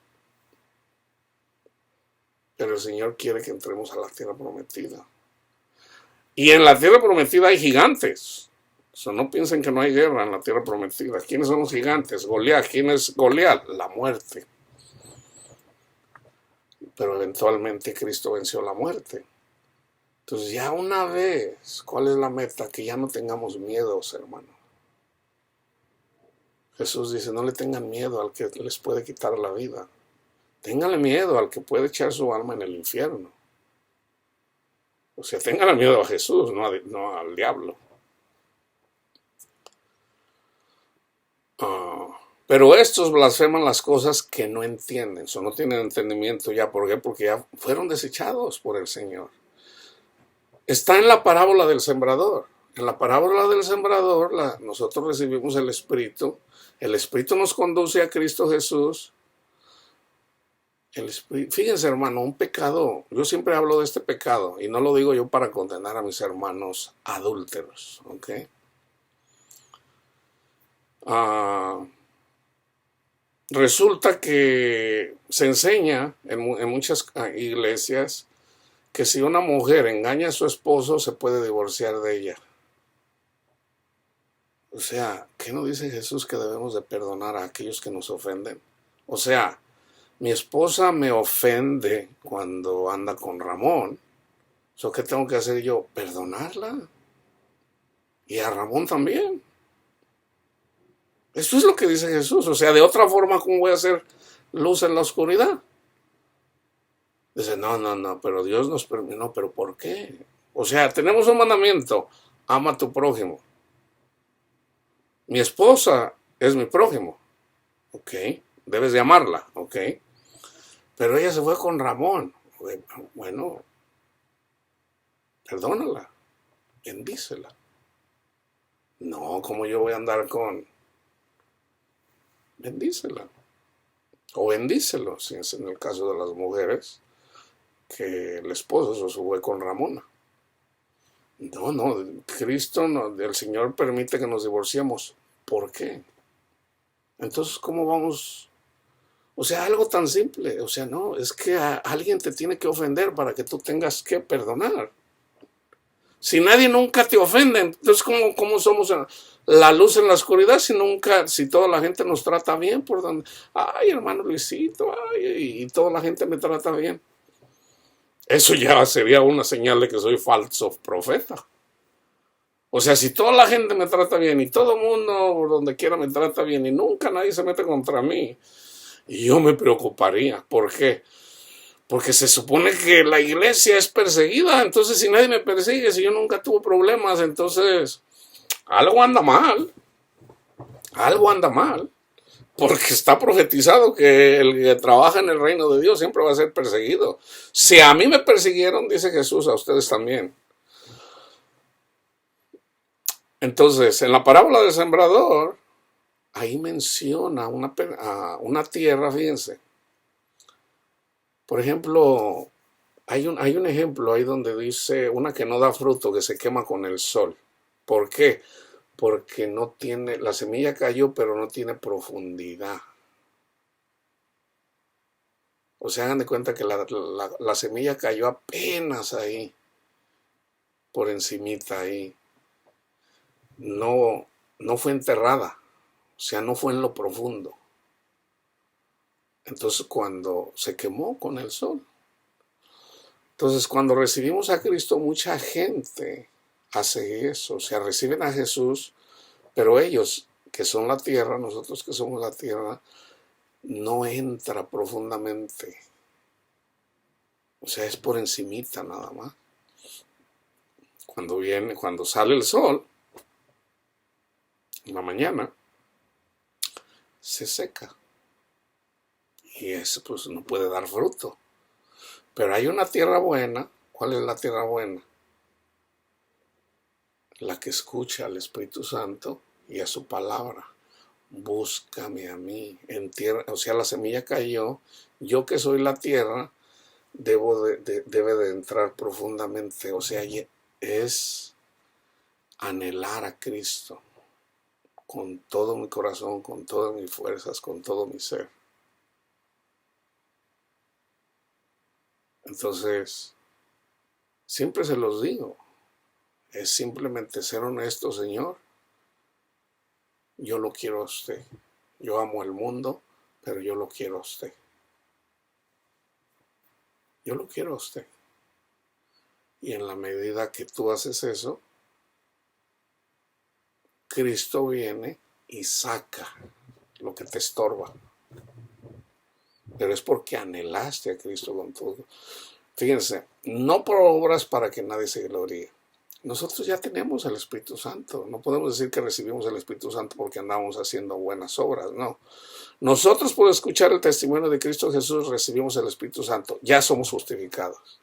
Pero el Señor quiere que entremos a la tierra prometida. Y en la tierra prometida hay gigantes. O sea, no piensen que no hay guerra en la tierra prometida. ¿Quiénes son los gigantes? Goliat. ¿Quién es Goliat? La muerte. Pero eventualmente Cristo venció la muerte. Entonces ya una vez, ¿cuál es la meta? Que ya no tengamos miedos, hermano. Jesús dice, no le tengan miedo al que les puede quitar la vida. Ténganle miedo al que puede echar su alma en el infierno. O sea, ténganle miedo a Jesús, no al diablo. Pero estos blasfeman las cosas que no entienden. No tienen entendimiento ya. ¿Por qué? Porque ya fueron desechados por el Señor. Está en la parábola del sembrador. En la parábola del sembrador, nosotros recibimos el Espíritu. El Espíritu nos conduce a Cristo Jesús. Fíjense, hermano, un pecado. Yo siempre hablo de este pecado. Y no lo digo yo para condenar a mis hermanos adúlteros. ¿Ok? Resulta que se enseña en muchas iglesias que si una mujer engaña a su esposo se puede divorciar de ella. O sea, ¿qué no dice Jesús que debemos de perdonar a aquellos que nos ofenden? O sea, mi esposa me ofende cuando anda con Ramón. ¿Qué tengo que hacer yo? Perdonarla. Y a Ramón también. Eso es lo que dice Jesús. O sea, de otra forma, ¿cómo voy a hacer luz en la oscuridad? Dice, no, pero Dios nos permite. No, pero ¿por qué? O sea, tenemos un mandamiento. Ama a tu prójimo. Mi esposa es mi prójimo. Ok. Debes de amarla. Ok. Pero ella se fue con Ramón. Bueno, perdónala. Bendícela. No, ¿cómo yo voy a andar con? Bendícela. O bendícelo, si es en el caso de las mujeres, que el esposo se fue con Ramona. No, Cristo, el Señor permite que nos divorciemos. ¿Por qué? Entonces, ¿cómo vamos? O sea, algo tan simple. O sea, no, es que alguien te tiene que ofender para que tú tengas que perdonar. Si nadie nunca te ofende, entonces ¿cómo somos la luz en la oscuridad si toda la gente nos trata bien? Ay, hermano Luisito, ay, y toda la gente me trata bien. Eso ya sería una señal de que soy falso profeta. O sea, si toda la gente me trata bien y todo el mundo por donde quiera me trata bien y nunca nadie se mete contra mí, yo me preocuparía. ¿Por qué? Porque se supone que la iglesia es perseguida. Entonces, si nadie me persigue, si yo nunca tuve problemas, entonces algo anda mal. Algo anda mal. Porque está profetizado que el que trabaja en el reino de Dios siempre va a ser perseguido. Si a mí me persiguieron, dice Jesús, a ustedes también. Entonces, en la parábola del sembrador, ahí menciona una tierra, fíjense. Por ejemplo, hay un ejemplo ahí donde dice una que no da fruto, que se quema con el sol. ¿Por qué? Porque la semilla cayó, pero no tiene profundidad. O sea, hagan de cuenta que la semilla cayó apenas ahí, por encimita ahí. No fue enterrada, o sea, no fue en lo profundo. Entonces, cuando se quemó con el sol. Entonces, cuando recibimos a Cristo, mucha gente hace eso. O sea, reciben a Jesús, pero ellos, que son la tierra, nosotros que somos la tierra, no entra profundamente. O sea, es por encimita nada más. Cuando sale el sol, en la mañana, se seca. Y eso pues no puede dar fruto. Pero hay una tierra buena. ¿Cuál es la tierra buena? La que escucha al Espíritu Santo y a su palabra. Búscame a mí en tierra. O sea, la semilla cayó. Yo que soy la tierra, debe de entrar profundamente. O sea, es anhelar a Cristo con todo mi corazón, con todas mis fuerzas, con todo mi ser. Entonces, siempre se los digo, es simplemente ser honesto, Señor. Yo lo quiero a usted. Yo amo el mundo, pero yo lo quiero a usted. Yo lo quiero a usted. Y en la medida que tú haces eso, Cristo viene y saca lo que te estorba. Pero es porque anhelaste a Cristo con todo. Fíjense, no por obras para que nadie se gloríe. Nosotros ya tenemos el Espíritu Santo. No podemos decir que recibimos el Espíritu Santo porque andamos haciendo buenas obras, no. Nosotros por escuchar el testimonio de Cristo Jesús recibimos el Espíritu Santo. Ya somos justificados.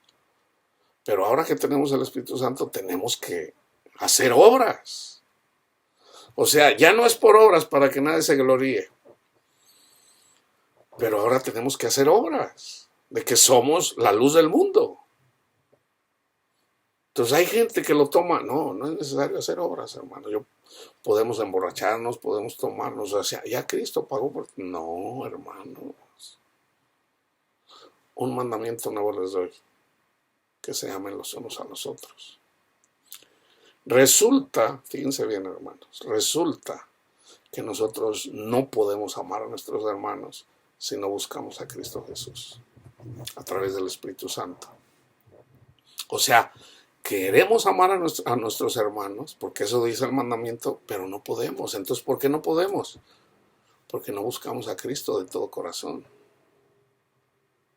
Pero ahora que tenemos el Espíritu Santo tenemos que hacer obras. O sea, ya no es por obras para que nadie se gloríe. Pero ahora tenemos que hacer obras de que somos la luz del mundo. Entonces hay gente que lo toma, no es necesario hacer obras, hermano. Podemos emborracharnos, podemos tomarnos, o sea, ya Cristo pagó por... No, hermanos. Un mandamiento nuevo les doy, que se amen los unos a los otros. Resulta, fíjense bien, hermanos, resulta que nosotros no podemos amar a nuestros hermanos si no buscamos a Cristo Jesús a través del Espíritu Santo. O sea, queremos amar a nuestros hermanos, porque eso dice el mandamiento, pero no podemos. Entonces, ¿por qué no podemos? Porque no buscamos a Cristo de todo corazón.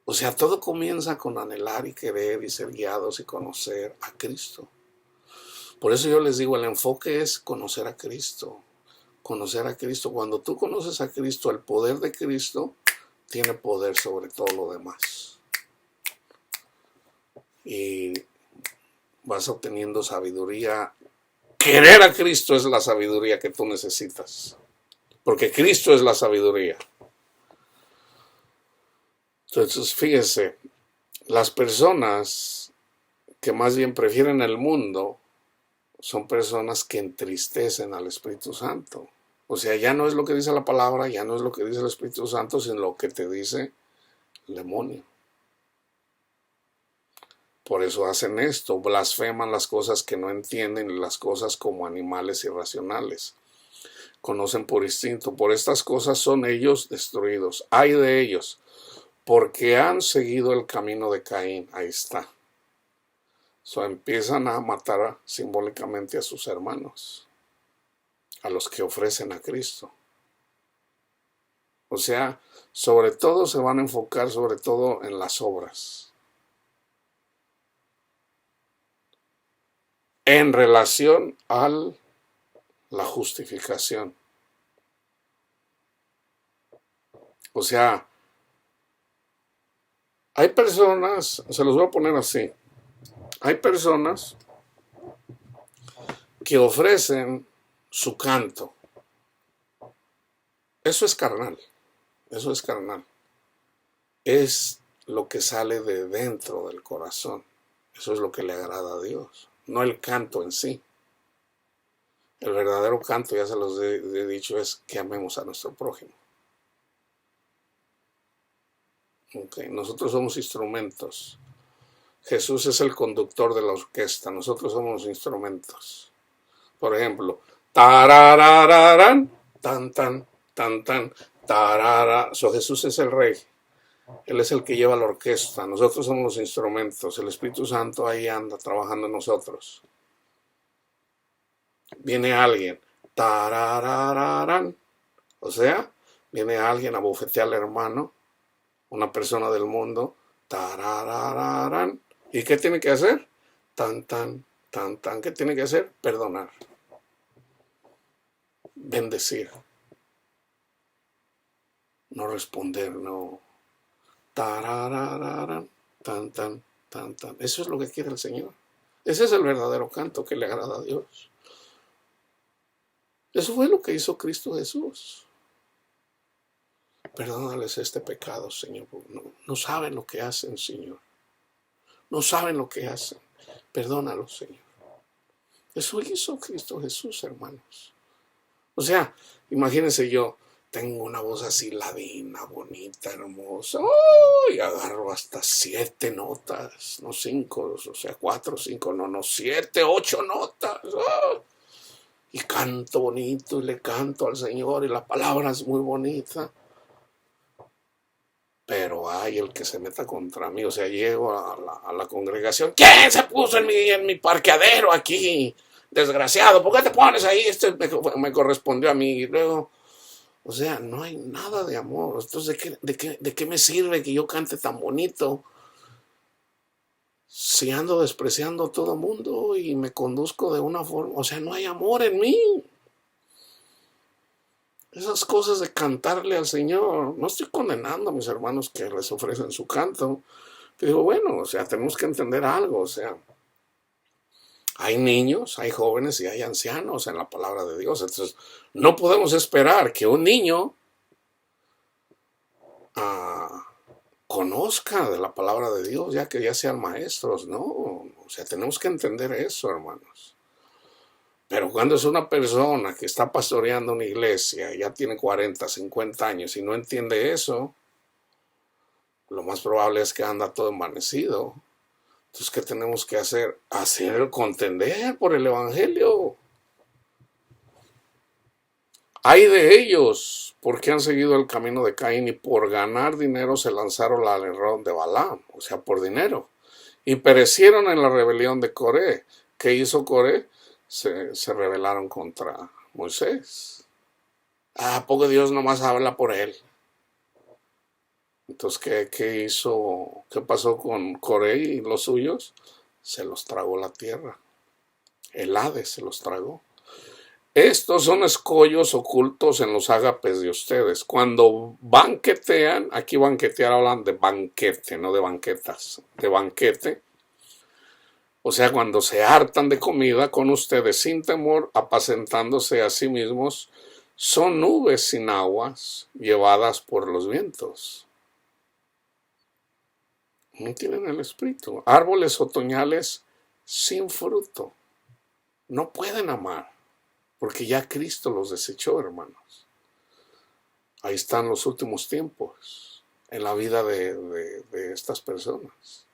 O sea, todo comienza con anhelar y querer y ser guiados y conocer a Cristo. Por eso yo les digo, el enfoque es conocer a Cristo. Conocer a Cristo. Cuando tú conoces a Cristo, el poder de Cristo tiene poder sobre todo lo demás. Y vas obteniendo sabiduría. Querer a Cristo es la sabiduría que tú necesitas. Porque Cristo es la sabiduría. Entonces, fíjense, las personas que más bien prefieren el mundo son personas que entristecen al Espíritu Santo. O sea, ya no es lo que dice la palabra, ya no es lo que dice el Espíritu Santo, sino lo que te dice el demonio. Por eso hacen esto, blasfeman las cosas que no entienden y las cosas como animales irracionales. Conocen por instinto, por estas cosas son ellos destruidos. Ay de ellos, porque han seguido el camino de Caín. Ahí está. Empiezan a matar simbólicamente a sus hermanos, a los que ofrecen a Cristo. O sea, sobre todo se van a enfocar sobre todo en las obras. En relación a la justificación. O sea, hay personas, se los voy a poner así, hay personas que ofrecen su canto. Eso es carnal, eso es carnal. Es lo que sale de dentro del corazón. Eso es lo que le agrada a Dios, no el canto en sí. El verdadero canto, ya se los he dicho, es que amemos a nuestro prójimo. Okay. Nosotros somos instrumentos. Jesús es el conductor de la orquesta. Nosotros somos los instrumentos. Por ejemplo, tararararán, tan tan, tan tan, tarara. Jesús es el rey. Él es el que lleva la orquesta. Nosotros somos los instrumentos. El Espíritu Santo ahí anda trabajando en nosotros. Viene alguien, tararararán. O sea, viene alguien a bofetear al hermano, una persona del mundo, tararararán. ¿Y qué tiene que hacer? Tan tan, tan tan. ¿Qué tiene que hacer? Perdonar. bendecir, no responder, no. Tarararara, tan, tan, tan, tan. Eso es lo que quiere el Señor. Ese es el verdadero canto que le agrada a Dios. Eso fue lo que hizo Cristo Jesús. Perdónales este pecado, Señor. No saben lo que hacen, Señor. No saben lo que hacen. Perdónalos, Señor. Eso hizo Cristo Jesús, hermanos. O sea, imagínense, yo tengo una voz así ladina, bonita, hermosa. ¡Oh! Y agarro hasta 7 notas, no 5, o sea, 4, 5, no, 7, 8 notas. ¡Oh! Y canto bonito y le canto al Señor y la palabra es muy bonita. Pero hay el que se meta contra mí. O sea, llego a la congregación. ¿Quién se puso en mi parqueadero aquí? Desgraciado, ¿por qué te pones ahí? Esto me correspondió a mí. Y luego, o sea, no hay nada de amor. Entonces, ¿de qué me sirve que yo cante tan bonito si ando despreciando a todo mundo y me conduzco de una forma? O sea, no hay amor en mí. Esas cosas de cantarle al Señor, no estoy condenando a mis hermanos que les ofrecen su canto, pero digo, bueno, o sea, tenemos que entender algo, o sea, hay niños, hay jóvenes y hay ancianos en la palabra de Dios, entonces no podemos esperar que un niño conozca de la palabra de Dios, ya que ya sean maestros, no, o sea, tenemos que entender eso, hermanos. Pero cuando es una persona que está pastoreando una iglesia, ya tiene 40, 50 años y no entiende eso, lo más probable es que anda todo envanecido. Entonces, ¿qué tenemos que hacer? Contender por el Evangelio. Hay de ellos, porque han seguido el camino de Caín y por ganar dinero se lanzaron al error de Balaam, o sea, por dinero. Y perecieron en la rebelión de Coré. ¿Qué hizo Coré? Se rebelaron contra Moisés. ¿Poco Dios nomás habla por él? Entonces, ¿qué hizo? ¿Qué pasó con Coré y los suyos? Se los tragó la tierra. El Hades se los tragó. Estos son escollos ocultos en los ágapes de ustedes. Cuando banquetean, aquí banquetear hablan de banquete, no de banquetas, de banquete. O sea, cuando se hartan de comida con ustedes sin temor, apacentándose a sí mismos, son nubes sin aguas llevadas por los vientos. No tienen el espíritu. Árboles otoñales sin fruto. No pueden amar, porque ya Cristo los desechó, hermanos. Ahí están los últimos tiempos en la vida de estas personas.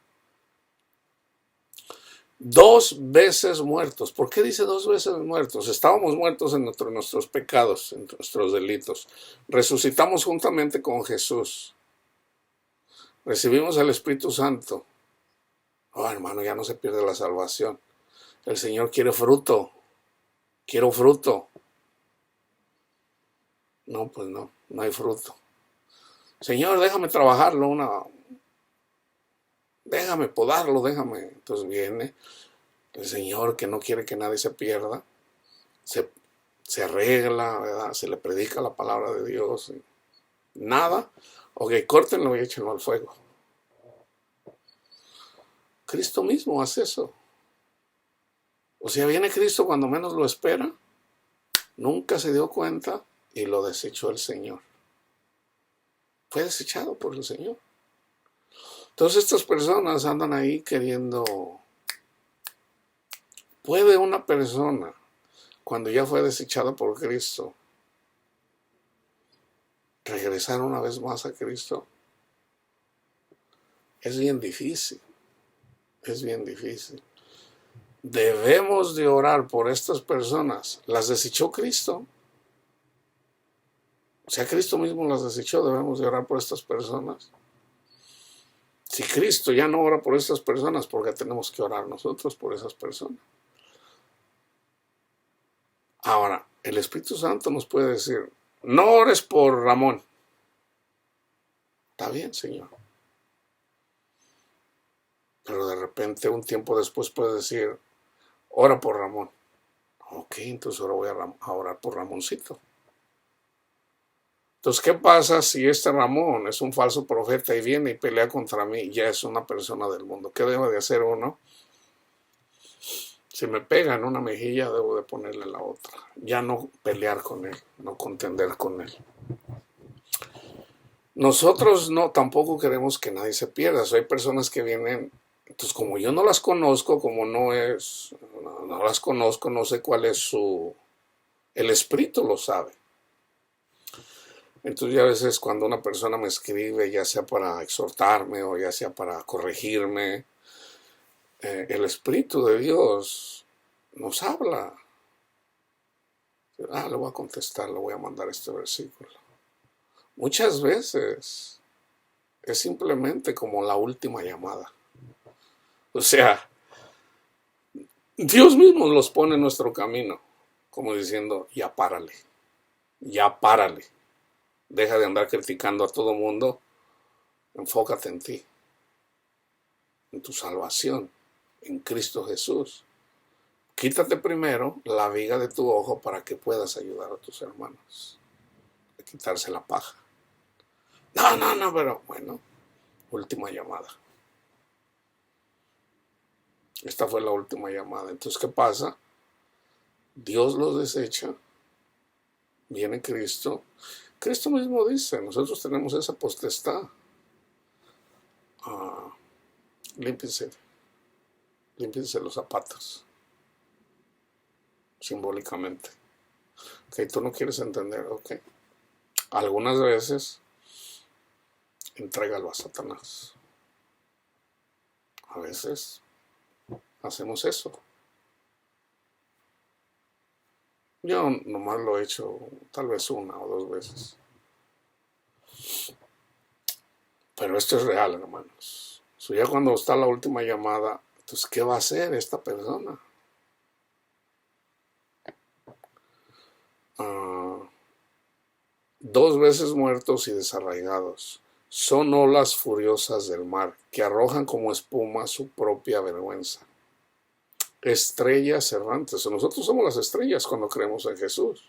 2 veces muertos. ¿Por qué dice 2 veces muertos? Estábamos muertos en nuestros pecados, en nuestros delitos. Resucitamos juntamente con Jesús. Recibimos el Espíritu Santo. Oh, hermano, ya no se pierde la salvación. El Señor quiere fruto. Quiero fruto. No, pues no hay fruto. Señor, déjame trabajarlo, déjame podarlo, déjame. Entonces viene el Señor que no quiere que nadie se pierda. Se arregla, ¿verdad? Se le predica la palabra de Dios. Nada. Ok, córtenlo y échenlo al fuego. Cristo mismo hace eso. O sea, viene Cristo cuando menos lo espera. Nunca se dio cuenta y lo desechó el Señor. Fue desechado por el Señor. Entonces estas personas andan ahí queriendo. ¿Puede una persona, cuando ya fue desechada por Cristo, regresar una vez más a Cristo? Es bien difícil. Es bien difícil. Debemos de orar por estas personas. Las desechó Cristo. O sea, Cristo mismo las desechó. Debemos de orar por estas personas. Si Cristo ya no ora por estas personas, ¿por qué tenemos que orar nosotros por esas personas? Ahora, el Espíritu Santo nos puede decir, no ores por Ramón. Está bien, Señor. Pero de repente, un tiempo después puede decir, ora por Ramón. Ok, entonces ahora voy a orar por Ramoncito. Entonces, ¿qué pasa si este Ramón es un falso profeta y viene y pelea contra mí? Ya es una persona del mundo. ¿Qué debe de hacer uno? Si me pega en una mejilla, debo de ponerle la otra. Ya no pelear con él, no contender con él. Nosotros no, tampoco queremos que nadie se pierda. Hay personas que vienen, entonces como yo no las conozco, como no las conozco, no sé cuál es el espíritu lo sabe. Entonces ya a veces cuando una persona me escribe, ya sea para exhortarme o ya sea para corregirme, el espíritu de Dios nos habla. Le voy a contestar, le voy a mandar este versículo. Muchas veces es simplemente como la última llamada. O sea, Dios mismo los pone en nuestro camino, como diciendo, ya párale, deja de andar criticando a todo mundo, enfócate en ti, en tu salvación, en Cristo Jesús. Quítate primero la viga de tu ojo para que puedas ayudar a tus hermanos a quitarse la paja. No, pero bueno, última llamada. Esta fue la última llamada. Entonces, ¿qué pasa? Dios los desecha, viene Cristo. Cristo mismo dice, nosotros tenemos esa potestad. Límpiense los zapatos, simbólicamente. Ok, tú no quieres entender, ok. Algunas veces, entrégalo a Satanás. A veces, hacemos eso. Yo nomás lo he hecho tal vez una o dos veces. Pero esto es real, hermanos. Ya cuando está la última llamada, entonces, ¿qué va a hacer esta persona? Dos veces muertos y desarraigados. Son olas furiosas del mar, que arrojan como espuma su propia vergüenza. Estrellas errantes. Nosotros somos las estrellas cuando creemos en Jesús.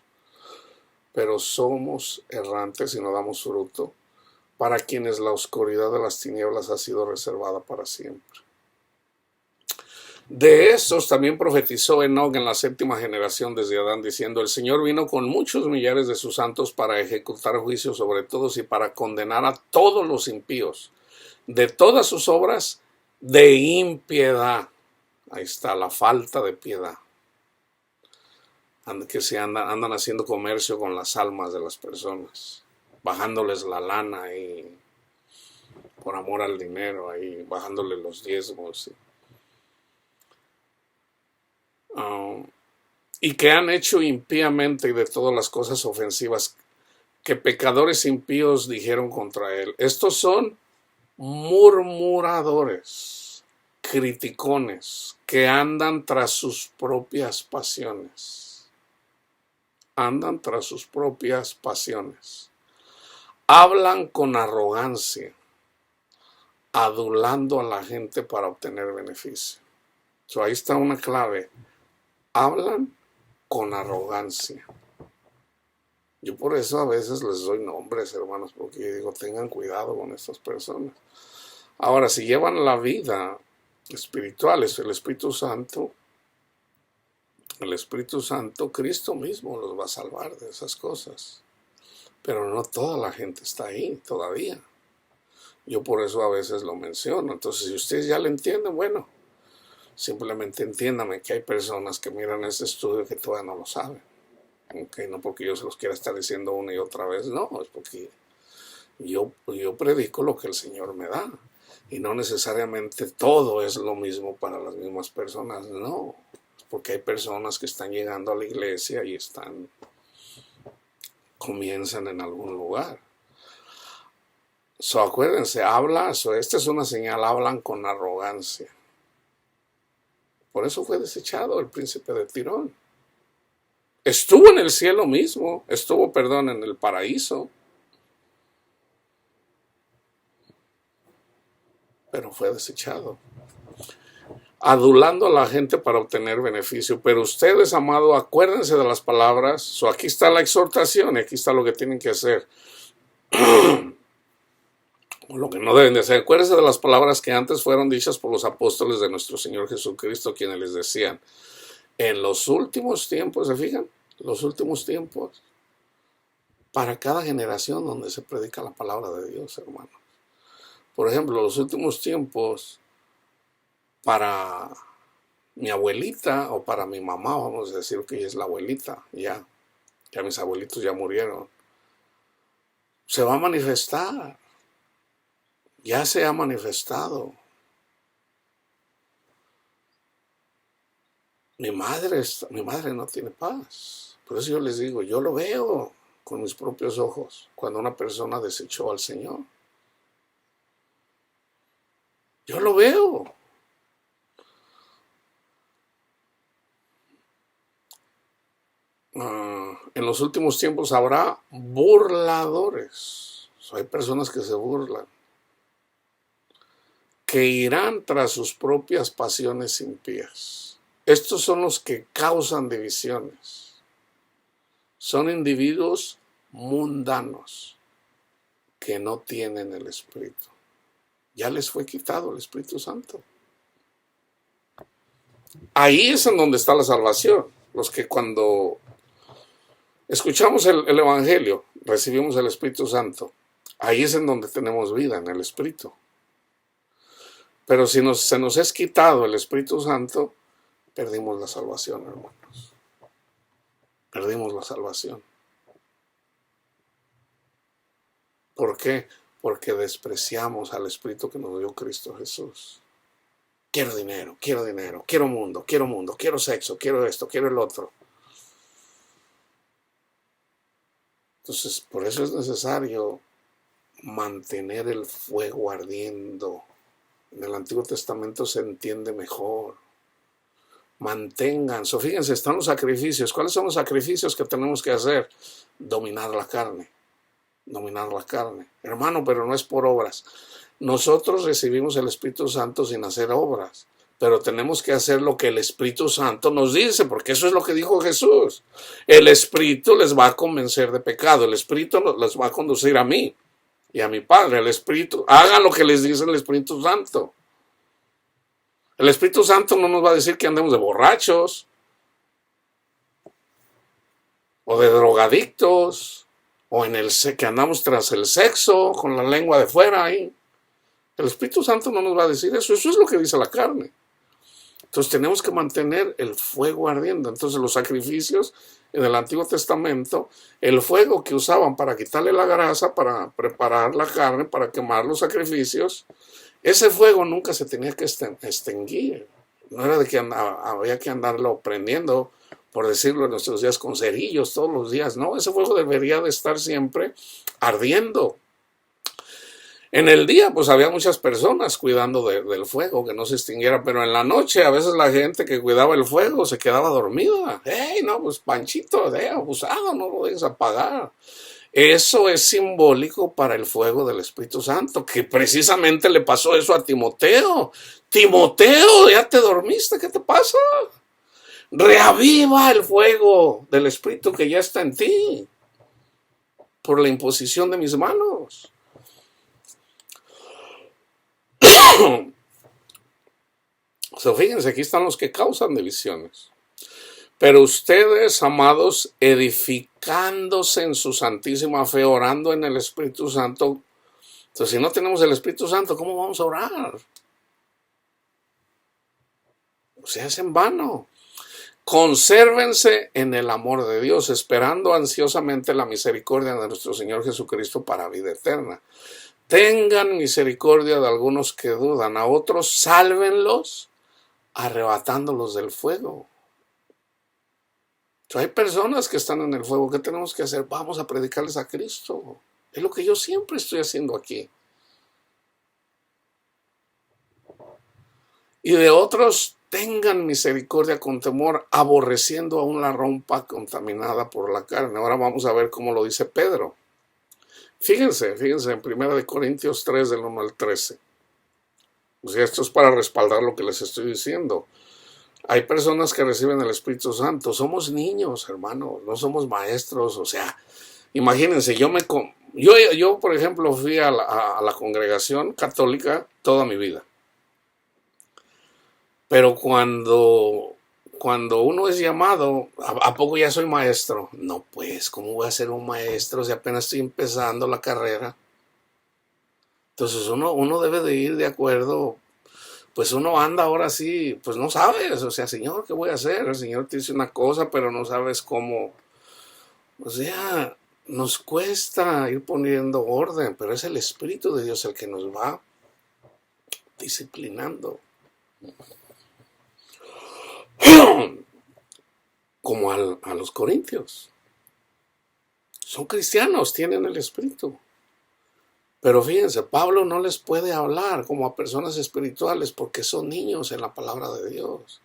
Pero somos errantes y no damos fruto, para quienes la oscuridad de las tinieblas ha sido reservada para siempre. De estos también profetizó Enoc en la séptima generación desde Adán, diciendo: el Señor vino con muchos millares de sus santos para ejecutar juicio sobre todos y para condenar a todos los impíos de todas sus obras de impiedad. Ahí está, la falta de piedad. Que se andan haciendo comercio con las almas de las personas, bajándoles la lana ahí, por amor al dinero, ahí, bajándoles los diezmos. Y que han hecho impíamente y de todas las cosas ofensivas que pecadores impíos dijeron contra él. Estos son murmuradores, criticones, que andan tras sus propias pasiones. Andan tras sus propias pasiones. Hablan con arrogancia, adulando a la gente para obtener beneficio. Ahí está una clave. Hablan con arrogancia. Yo por eso a veces les doy nombres, hermanos, porque digo, tengan cuidado con estas personas. Ahora, si llevan la vida espiritual, es el Espíritu Santo, Cristo mismo los va a salvar de esas cosas. Pero no toda la gente está ahí todavía. Yo por eso a veces lo menciono. Entonces, si ustedes ya lo entienden, bueno, simplemente entiéndame que hay personas que miran este estudio que todavía no lo saben. Okay, no porque yo se los quiera estar diciendo una y otra vez, no, es porque yo predico lo que el Señor me da. Y no necesariamente todo es lo mismo para las mismas personas, no. Es porque hay personas que están llegando a la iglesia y comienzan en algún lugar. Acuérdense, esta es una señal, hablan con arrogancia. Por eso fue desechado el príncipe de Tirón. Estuvo en el cielo mismo, en el paraíso, pero fue desechado. adulando a la gente para obtener beneficio. Pero ustedes, amados, acuérdense de las palabras. Aquí está la exhortación y aquí está lo que tienen que hacer. O lo que no deben de hacer. Acuérdense de las palabras que antes fueron dichas por los apóstoles de nuestro Señor Jesucristo, quienes les decían, en los últimos tiempos, ¿se fijan? Los últimos tiempos, para cada generación donde se predica la palabra de Dios, hermanos. Por ejemplo, los últimos tiempos, para mi abuelita o para mi mamá, vamos a decir que ella es la abuelita, ya mis abuelitos ya murieron, se va a manifestar, ya se ha manifestado. Mi madre no tiene paz. Por eso yo les digo, yo lo veo con mis propios ojos cuando una persona desechó al Señor. Yo lo veo. En los últimos tiempos habrá burladores. Hay personas que se burlan, que irán tras sus propias pasiones impías. Estos son los que causan divisiones. Son individuos mundanos que no tienen el Espíritu. Ya les fue quitado el Espíritu Santo. Ahí es en donde está la salvación. Los que cuando escuchamos el Evangelio, recibimos el Espíritu Santo. Ahí es en donde tenemos vida, en el Espíritu. Pero si se nos es quitado el Espíritu Santo, perdimos la salvación, hermanos. Perdimos la salvación. ¿Por qué? Porque despreciamos al Espíritu que nos dio Cristo Jesús. Quiero dinero, quiero mundo, quiero sexo, quiero esto, quiero el otro. Entonces, por eso es necesario mantener el fuego ardiendo. En el Antiguo Testamento se entiende mejor. Mantengan, fíjense, están los sacrificios. ¿Cuáles son los sacrificios que tenemos que hacer? Dominar la carne. Dominar la carne. Hermano, pero no es por obras. Nosotros recibimos el Espíritu Santo sin hacer obras, pero tenemos que hacer lo que el Espíritu Santo nos dice, porque eso es lo que dijo Jesús. El Espíritu les va a convencer de pecado, el Espíritu les va a conducir a mí y a mi Padre. El Espíritu, hagan lo que les dice el Espíritu Santo. El Espíritu Santo no nos va a decir que andemos de borrachos o de drogadictos o que andamos tras el sexo con la lengua de fuera ahí. El Espíritu Santo no nos va a decir eso. Eso es lo que dice la carne. Entonces tenemos que mantener el fuego ardiendo. Entonces los sacrificios en el Antiguo Testamento, el fuego que usaban para quitarle la grasa, para preparar la carne, para quemar los sacrificios, ese fuego nunca se tenía que extinguir. No era de que había que andarlo prendiendo, por decirlo en nuestros días, con cerillos todos los días. No, ese fuego debería de estar siempre ardiendo. En el día, pues había muchas personas cuidando del fuego, que no se extinguiera, pero en la noche a veces la gente que cuidaba el fuego se quedaba dormida. ¡Ey, no, pues Panchito, abusado, no lo dejes apagar! Eso es simbólico para el fuego del Espíritu Santo, que precisamente le pasó eso a Timoteo. Timoteo, ya te dormiste, ¿qué te pasa? Reaviva el fuego del Espíritu que ya está en ti, por la imposición de mis manos. Fíjense, aquí están los que causan divisiones. Pero ustedes, amados, edificándose en su santísima fe, orando en el Espíritu Santo. Entonces, si no tenemos el Espíritu Santo, ¿cómo vamos a orar? O sea, es en vano. Consérvense en el amor de Dios, esperando ansiosamente la misericordia de nuestro Señor Jesucristo para vida eterna. Tengan misericordia de algunos que dudan, a otros sálvenlos arrebatándolos del fuego. Hay personas que están en el fuego. ¿Qué tenemos que hacer? Vamos a predicarles a Cristo. Es lo que yo siempre estoy haciendo aquí. Y de otros, tengan misericordia con temor, aborreciendo aún la ropa contaminada por la carne. Ahora vamos a ver cómo lo dice Pedro. Fíjense en 1 Corintios 3, del 1 al 13. O sea, esto es para respaldar lo que les estoy diciendo. Hay personas que reciben el Espíritu Santo. Somos niños, hermano, no somos maestros. O sea, imagínense, yo por ejemplo, fui a la congregación católica toda mi vida. Pero cuando uno es llamado, ¿a poco ya soy maestro? No, pues, ¿cómo voy a ser un maestro si apenas estoy empezando la carrera? Entonces uno debe de ir de acuerdo. Pues uno anda ahora sí, pues no sabes, o sea, Señor, ¿qué voy a hacer? El Señor te dice una cosa, pero no sabes cómo. O sea, nos cuesta ir poniendo orden, pero es el Espíritu de Dios el que nos va disciplinando. Como a los corintios. Son cristianos, tienen el Espíritu. Pero fíjense, Pablo no les puede hablar como a personas espirituales porque son niños en la palabra de Dios.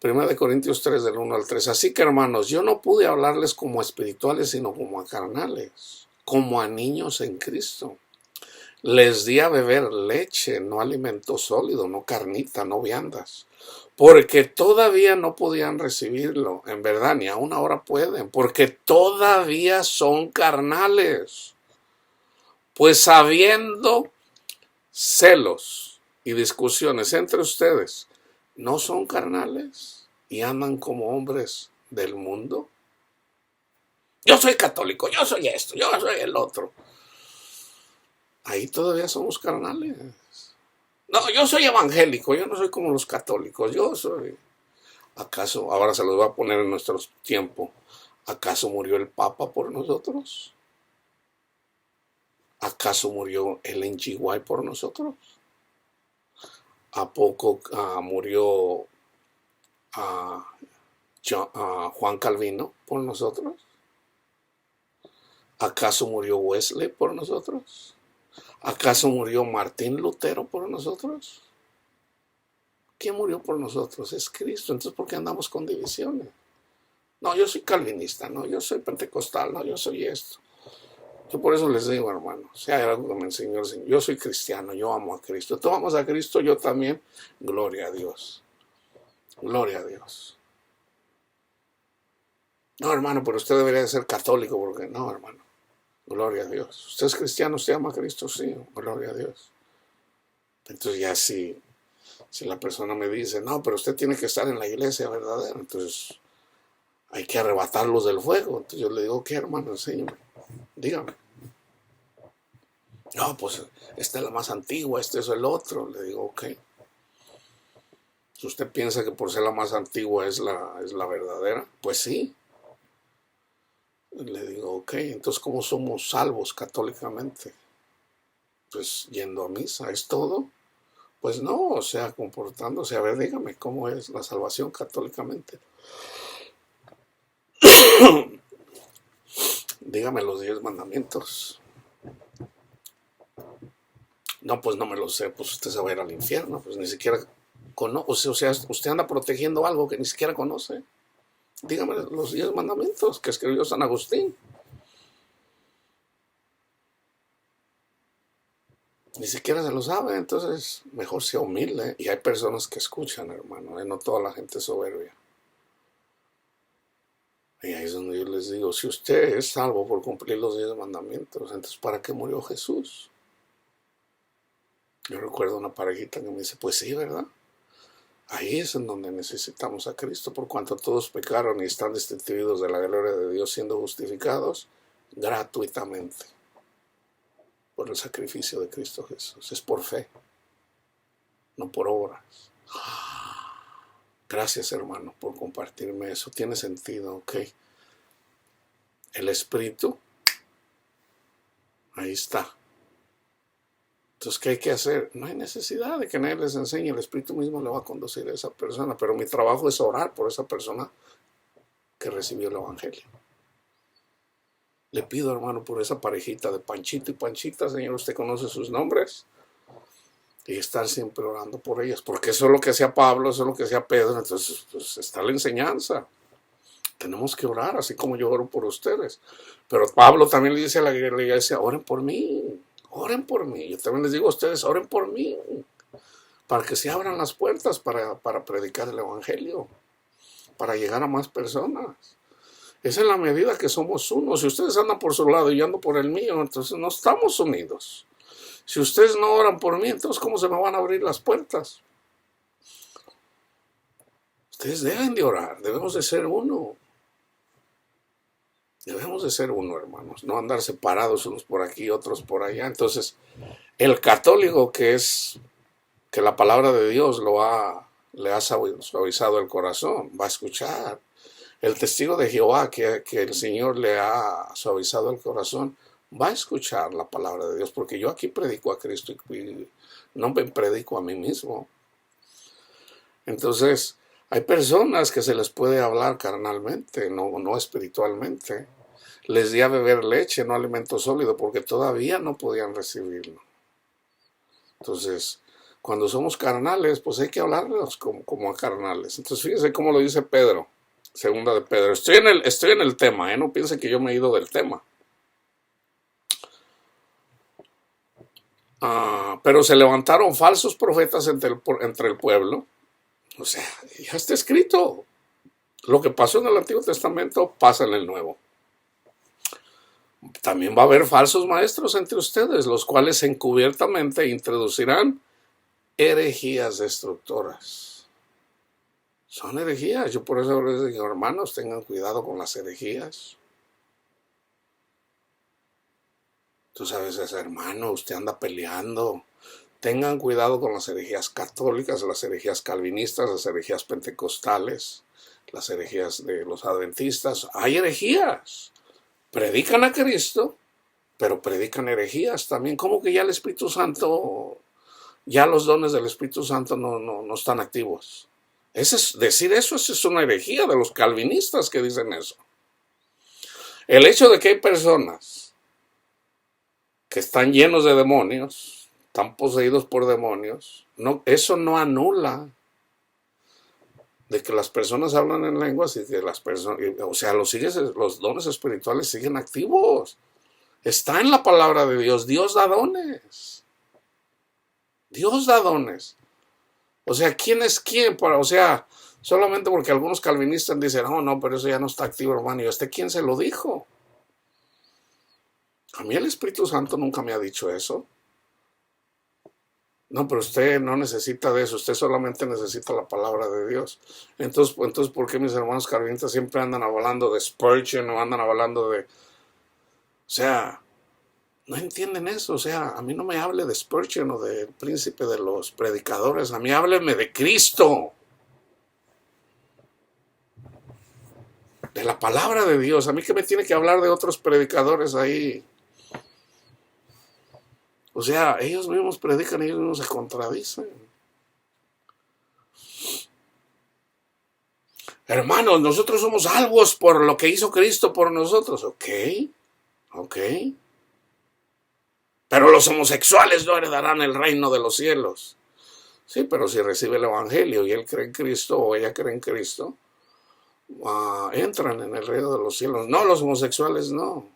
1 Corintios 3, del 1 al 3. Así que, hermanos, yo no pude hablarles como a espirituales, sino como a carnales, como a niños en Cristo. Les di a beber leche, no alimento sólido, no carnita, no viandas, porque todavía no podían recibirlo, en verdad, ni aún ahora pueden, porque todavía son carnales. Pues habiendo celos y discusiones entre ustedes, ¿no son carnales y andan como hombres del mundo? Yo soy católico, yo soy esto, yo soy el otro. Ahí todavía somos carnales. No, yo soy evangélico, yo no soy como los católicos, yo soy. ¿Acaso, ahora se los voy a poner en nuestro tiempo, acaso murió el Papa por nosotros? ¿Acaso murió Ellen G. White por nosotros? ¿A poco murió Juan Calvino por nosotros? ¿Acaso murió Wesley por nosotros? ¿Acaso murió Martín Lutero por nosotros? ¿Quién murió por nosotros? Es Cristo. Entonces, ¿por qué andamos con divisiones? No, yo soy calvinista, no, yo soy pentecostal, no, yo soy esto. Yo por eso les digo, hermano, si hay algo que me enseñó el Señor, yo soy cristiano, yo amo a Cristo. Tú amas a Cristo, yo también. Gloria a Dios. Gloria a Dios. No, hermano, pero usted debería de ser católico, porque no, hermano. Gloria a Dios. ¿Usted es cristiano? ¿Usted ama a Cristo? Sí, gloria a Dios. Entonces ya si la persona me dice, no, pero usted tiene que estar en la iglesia verdadera, entonces hay que arrebatarlos del fuego. Entonces yo le digo, ¿qué, hermano? Enséñame. Dígame. No, pues esta es la más antigua, este es el otro. Le digo, ok. Si usted piensa que por ser la más antigua es la verdadera, pues sí. Le digo, ok, entonces ¿cómo somos salvos católicamente? Pues yendo a misa, ¿es todo? Pues no, o sea, comportándose. A ver, dígame, ¿cómo es la salvación católicamente? Dígame los 10 mandamientos. No, pues no me lo sé, pues usted se va a ir al infierno, pues ni siquiera conoce, o sea, usted anda protegiendo algo que ni siquiera conoce. Dígame los 10 mandamientos que escribió San Agustín. Ni siquiera se lo sabe, entonces mejor sea humilde. Y hay personas que escuchan, hermano, no toda la gente es soberbia. Y ahí es donde yo les digo, si usted es salvo por cumplir los 10 mandamientos, entonces ¿para qué murió Jesús? Yo recuerdo una parejita que me dice, pues sí, ¿verdad? Ahí es en donde necesitamos a Cristo, por cuanto todos pecaron y están destituidos de la gloria de Dios, siendo justificados gratuitamente por el sacrificio de Cristo Jesús. Es por fe, no por obras. Gracias, hermano, por compartirme eso. Tiene sentido, ok. El Espíritu, ahí está. Entonces, ¿qué hay que hacer? No hay necesidad de que nadie les enseñe. El Espíritu mismo le va a conducir a esa persona. Pero mi trabajo es orar por esa persona que recibió el Evangelio. Le pido, hermano, por esa parejita de Panchito y Panchita, Señor, usted conoce sus nombres. Y estar siempre orando por ellas. Porque eso es lo que hacía Pablo, eso es lo que hacía Pedro. Entonces, pues, está la enseñanza. Tenemos que orar, así como yo oro por ustedes. Pero Pablo también le dice a la iglesia, oren por mí. Oren por mí. Yo también les digo a ustedes, oren por mí. para que se abran las puertas para predicar el evangelio, para llegar a más personas. Es en la medida que somos uno. Si ustedes andan por su lado y yo ando por el mío, entonces no estamos unidos. Si ustedes no oran por mí, entonces ¿cómo se me van a abrir las puertas? Ustedes deben de orar, debemos de ser uno. Debemos de ser uno, hermanos, no andar separados unos por aquí, otros por allá. Entonces, el católico que la palabra de Dios le ha suavizado el corazón, va a escuchar. El testigo de Jehová que el Señor le ha suavizado el corazón, va a escuchar la palabra de Dios, porque yo aquí predico a Cristo y no me predico a mí mismo. Entonces, hay personas que se les puede hablar carnalmente, no espiritualmente. Les di a beber leche, no alimento sólido, porque todavía no podían recibirlo. Entonces, cuando somos carnales, pues hay que hablarlos como a carnales. Entonces, fíjense cómo lo dice Pedro, segunda de Pedro. Estoy en el tema, no piensen que yo me he ido del tema. Pero se levantaron falsos profetas entre el pueblo. O sea, ya está escrito. Lo que pasó en el Antiguo Testamento pasa en el Nuevo. También va a haber falsos maestros entre ustedes, los cuales encubiertamente introducirán herejías destructoras. Son herejías. Yo por eso les digo, hermanos, tengan cuidado con las herejías. Tú sabes, hermano, usted anda peleando. Tengan cuidado con las herejías católicas, las herejías calvinistas, las herejías pentecostales, las herejías de los adventistas. Hay herejías. Predican a Cristo, pero predican herejías también. ¿Cómo que ya el Espíritu Santo, ya los dones del Espíritu Santo no están activos? Decir eso es una herejía de los calvinistas que dicen eso. El hecho de que hay personas que están llenos de demonios, están poseídos por demonios, eso no anula de que las personas hablan en lenguas y que las personas, o sea, los dones espirituales siguen activos. Está en la palabra de Dios. Dios da dones. Dios da dones. O sea, ¿quién es quién? O sea, solamente porque algunos calvinistas dicen, no, pero eso ya no está activo, hermano. ¿Y quién se lo dijo? A mí el Espíritu Santo nunca me ha dicho eso. No, pero usted no necesita de eso, usted solamente necesita la palabra de Dios. Entonces, ¿por qué mis hermanos calvinistas siempre andan hablando de Spurgeon o andan hablando de... O sea, no entienden eso. O sea, a mí no me hable de Spurgeon o del príncipe de los predicadores, a mí hábleme de Cristo. De la palabra de Dios. A mí que me tiene que hablar de otros predicadores ahí. O sea, ellos mismos predican, ellos mismos se contradicen. Hermanos, nosotros somos salvos por lo que hizo Cristo por nosotros. Ok. Pero los homosexuales no heredarán el reino de los cielos. Sí, pero si recibe el evangelio y él cree en Cristo o ella cree en Cristo, entran en el reino de los cielos. No, los homosexuales no.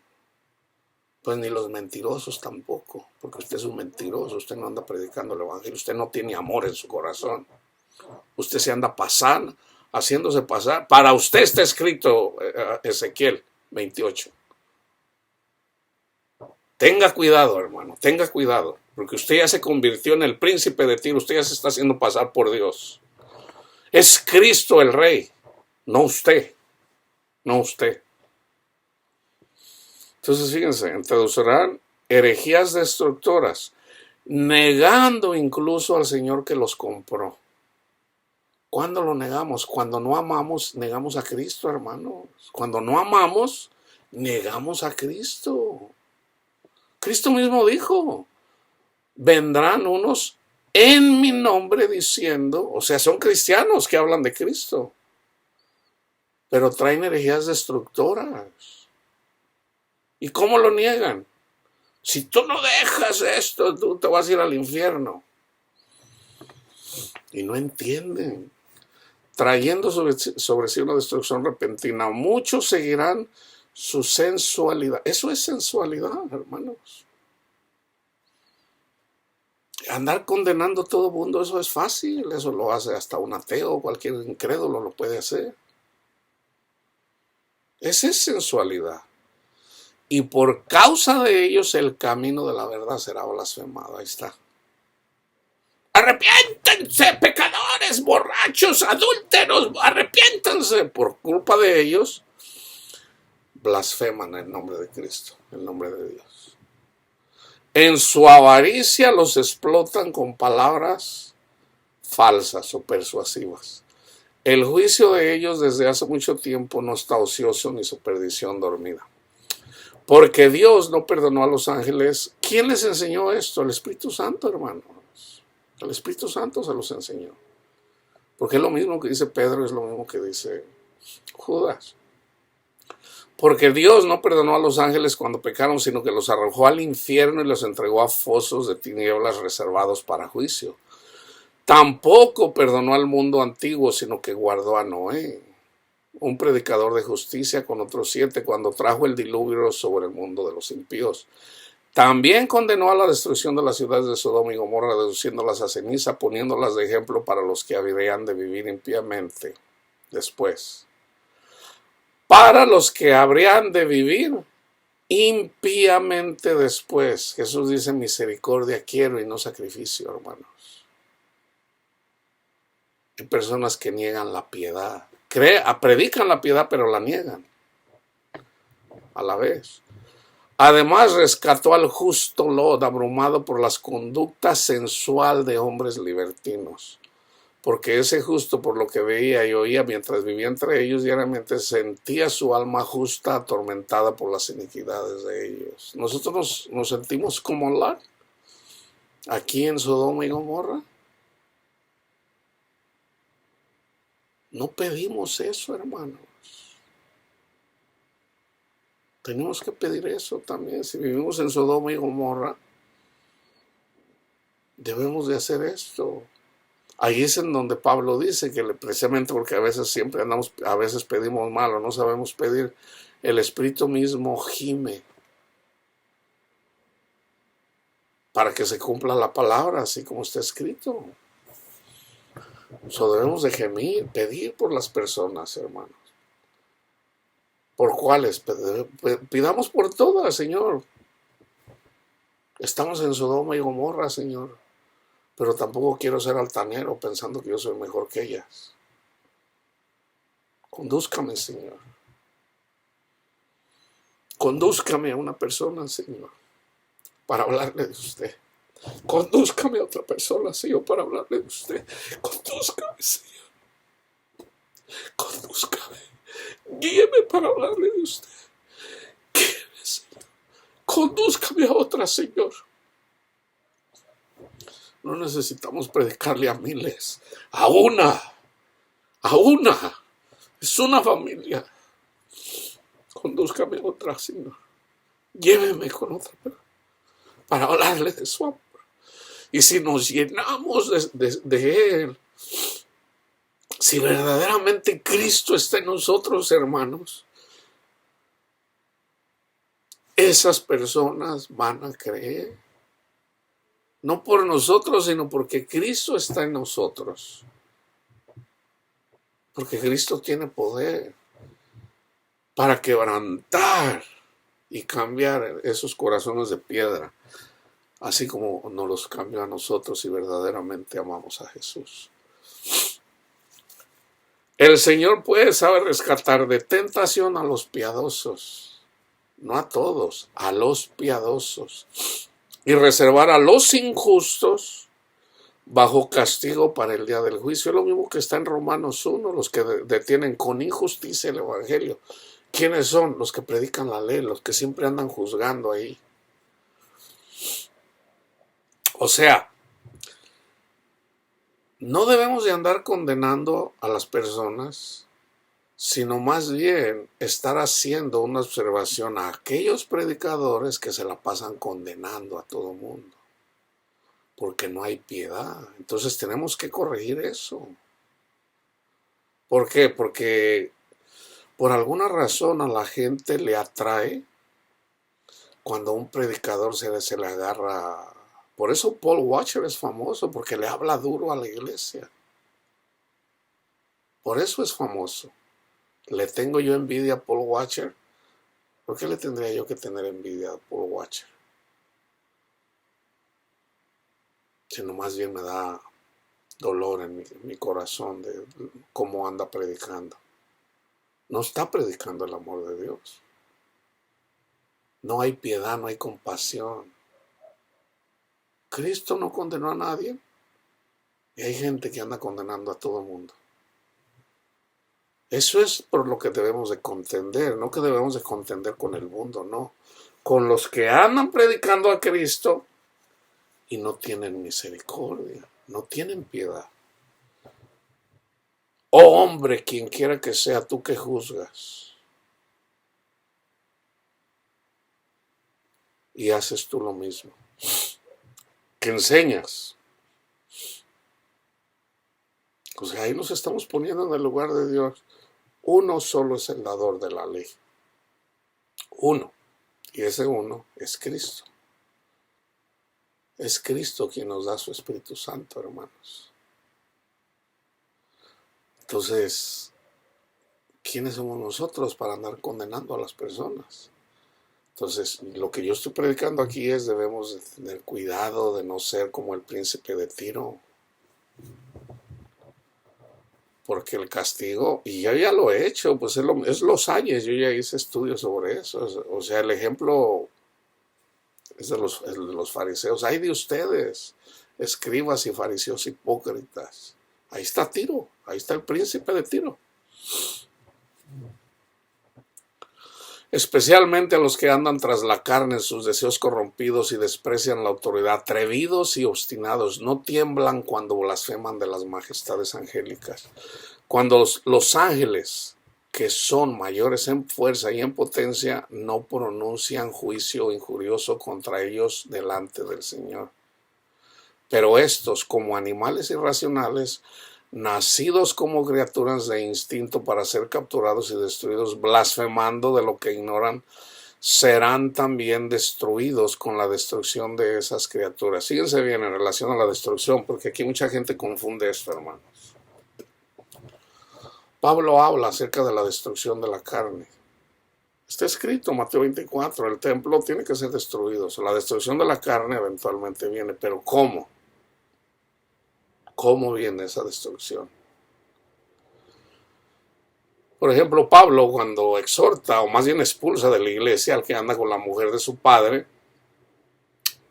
Pues ni los mentirosos tampoco, porque usted es un mentiroso, usted no anda predicando el evangelio, usted no tiene amor en su corazón. Usted se anda haciéndose pasar. Para usted está escrito Ezequiel 28. Tenga cuidado, hermano, tenga cuidado, porque usted ya se convirtió en el príncipe de Tiro, usted ya se está haciendo pasar por Dios. Es Cristo el Rey, no usted, no usted. Entonces, fíjense, introducirán herejías destructoras, negando incluso al Señor que los compró. ¿Cuándo lo negamos? Cuando no amamos, negamos a Cristo, hermanos. Cuando no amamos, negamos a Cristo. Cristo mismo dijo, vendrán unos en mi nombre diciendo, o sea, son cristianos que hablan de Cristo, pero traen herejías destructoras. ¿Y cómo lo niegan? Si tú no dejas esto, tú te vas a ir al infierno. Y no entienden. Trayendo sobre sí una destrucción repentina. Muchos seguirán su sensualidad. Eso es sensualidad, hermanos. Andar condenando a todo mundo, eso es fácil, eso lo hace hasta un ateo, cualquier incrédulo lo puede hacer. Esa es sensualidad. Y por causa de ellos el camino de la verdad será blasfemado. Ahí está. Arrepiéntense, pecadores, borrachos, adúlteros, arrepiéntense. Por culpa de ellos, blasfeman el nombre de Cristo, el nombre de Dios. En su avaricia los explotan con palabras falsas o persuasivas. El juicio de ellos desde hace mucho tiempo no está ocioso ni su perdición dormida. Porque Dios no perdonó a los ángeles. ¿Quién les enseñó esto? El Espíritu Santo, hermanos. El Espíritu Santo se los enseñó. Porque es lo mismo que dice Pedro, es lo mismo que dice Judas. Porque Dios no perdonó a los ángeles cuando pecaron, sino que los arrojó al infierno y los entregó a fosos de tinieblas reservados para juicio. Tampoco perdonó al mundo antiguo, sino que guardó a Noé, un predicador de justicia, con otros 7, cuando trajo el diluvio sobre el mundo de los impíos. También condenó a la destrucción de las ciudades de Sodoma y Gomorra, reduciéndolas a ceniza, poniéndolas de ejemplo para los que habrían de vivir impíamente después. Para los que habrían de vivir impíamente después. Jesús dice: misericordia quiero y no sacrificio, hermanos. Hay personas que niegan la piedad. Predican la piedad, pero la niegan a la vez. Además, rescató al justo Lot, abrumado por las conductas sensual de hombres libertinos. Porque ese justo, por lo que veía y oía mientras vivía entre ellos diariamente, sentía su alma justa atormentada por las iniquidades de ellos. Nosotros nos sentimos como Lot, aquí en Sodoma y Gomorra. No pedimos eso, hermanos. Tenemos que pedir eso también. Si vivimos en Sodoma y Gomorra, debemos de hacer esto. Ahí es en donde Pablo dice que precisamente porque a veces pedimos mal o no sabemos pedir, el Espíritu mismo gime para que se cumpla la palabra, así como está escrito. Debemos de gemir, pedir por las personas, hermanos. ¿Por cuáles? Pidamos por todas, Señor. Estamos en Sodoma y Gomorra, Señor. Pero tampoco quiero ser altanero pensando que yo soy mejor que ellas. Condúzcame, Señor. Condúzcame a una persona, Señor, para hablarle de usted. Condúzcame a otra persona, Señor, para hablarle de usted. Condúzcame, Señor. Condúzcame. Guíeme para hablarle de usted. Guíeme, Señor. Condúzcame a otra, Señor. No necesitamos predicarle a miles. A una. Es una familia. Condúzcame a otra, Señor. Lléveme con otra para hablarle de su amor. Y si nos llenamos de Él, si verdaderamente Cristo está en nosotros, hermanos, esas personas van a creer. No por nosotros, sino porque Cristo está en nosotros. Porque Cristo tiene poder para quebrantar y cambiar esos corazones de piedra, así como nos los cambió a nosotros si verdaderamente amamos a Jesús. El Señor saber rescatar de tentación a los piadosos, no a todos, a los piadosos, y reservar a los injustos bajo castigo para el día del juicio. Es lo mismo que está en Romanos 1, los que detienen con injusticia el evangelio. ¿Quiénes son? Los que predican la ley, los que siempre andan juzgando ahí. O sea, no debemos de andar condenando a las personas, sino más bien estar haciendo una observación a aquellos predicadores que se la pasan condenando a todo mundo, porque no hay piedad. Entonces tenemos que corregir eso. ¿Por qué? Porque por alguna razón a la gente le atrae cuando un predicador se le agarra Por eso Paul Washer es famoso, porque le habla duro a la iglesia. Por eso es famoso. ¿Le tengo yo envidia a Paul Washer? ¿Por qué le tendría yo que tener envidia a Paul Washer? Sino más bien me da dolor en mi corazón de cómo anda predicando. No está predicando el amor de Dios. No hay piedad, no hay compasión. Cristo no condenó a nadie. Y hay gente que anda condenando a todo el mundo. Eso es por lo que debemos de contender, no que debemos de contender con el mundo, no. Con los que andan predicando a Cristo y no tienen misericordia, no tienen piedad. Oh hombre, quien quiera que sea, tú que juzgas y haces tú lo mismo, que enseñas. O sea, ahí nos estamos poniendo en el lugar de Dios. Uno solo es el dador de la ley. Uno. Y ese uno es Cristo. Es Cristo quien nos da su Espíritu Santo, hermanos. Entonces, ¿quiénes somos nosotros para andar condenando a las personas? Entonces, lo que yo estoy predicando aquí es debemos de tener cuidado de no ser como el príncipe de Tiro. Porque el castigo, y yo ya lo he hecho, pues es los años, yo ya hice estudios sobre eso. O sea, el ejemplo es de los fariseos. Ay de ustedes, escribas y fariseos hipócritas. Ahí está Tiro, ahí está el príncipe de Tiro. Especialmente a los que andan tras la carne en sus deseos corrompidos y desprecian la autoridad, atrevidos y obstinados, no tiemblan cuando blasfeman de las majestades angélicas. Cuando los ángeles, que son mayores en fuerza y en potencia, no pronuncian juicio injurioso contra ellos delante del Señor. Pero estos, como animales irracionales, nacidos como criaturas de instinto para ser capturados y destruidos, blasfemando de lo que ignoran, serán también destruidos con la destrucción de esas criaturas. Fíjense bien en relación a la destrucción, porque aquí mucha gente confunde esto, hermanos. Pablo habla acerca de la destrucción de la carne. Está escrito en Mateo 24, el templo tiene que ser destruido. O sea, la destrucción de la carne eventualmente viene, pero ¿cómo? ¿Cómo viene esa destrucción? Por ejemplo, Pablo cuando exhorta, o más bien expulsa de la iglesia al que anda con la mujer de su padre,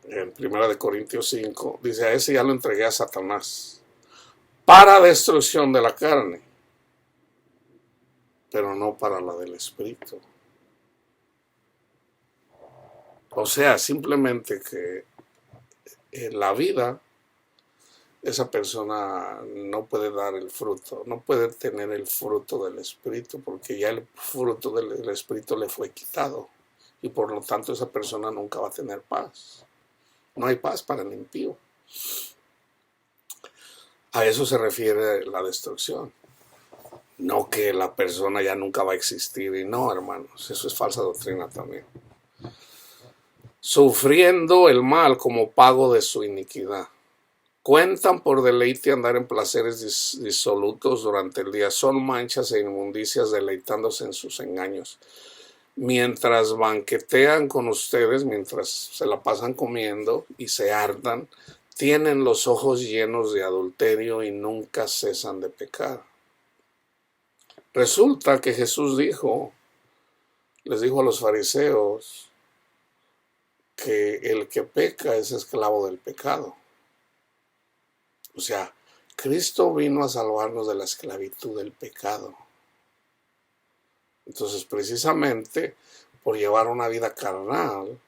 en 1 Corintios 5, dice, a ese ya lo entregué a Satanás, para destrucción de la carne, pero no para la del espíritu. O sea, simplemente que en la vida esa persona no puede dar el fruto, no puede tener el fruto del Espíritu, porque ya el fruto del Espíritu le fue quitado, y por lo tanto esa persona nunca va a tener paz. No hay paz para el impío. A eso se refiere la destrucción. No que la persona ya nunca va a existir, y no, hermanos, eso es falsa doctrina también. Sufriendo el mal como pago de su iniquidad. Cuentan por deleite andar en placeres disolutos durante el día. Son manchas e inmundicias deleitándose en sus engaños. Mientras banquetean con ustedes, mientras se la pasan comiendo y se hartan, tienen los ojos llenos de adulterio y nunca cesan de pecar. Resulta que Jesús les dijo a los fariseos, que el que peca es esclavo del pecado. O sea, Cristo vino a salvarnos de la esclavitud del pecado. Entonces, precisamente por llevar una vida carnal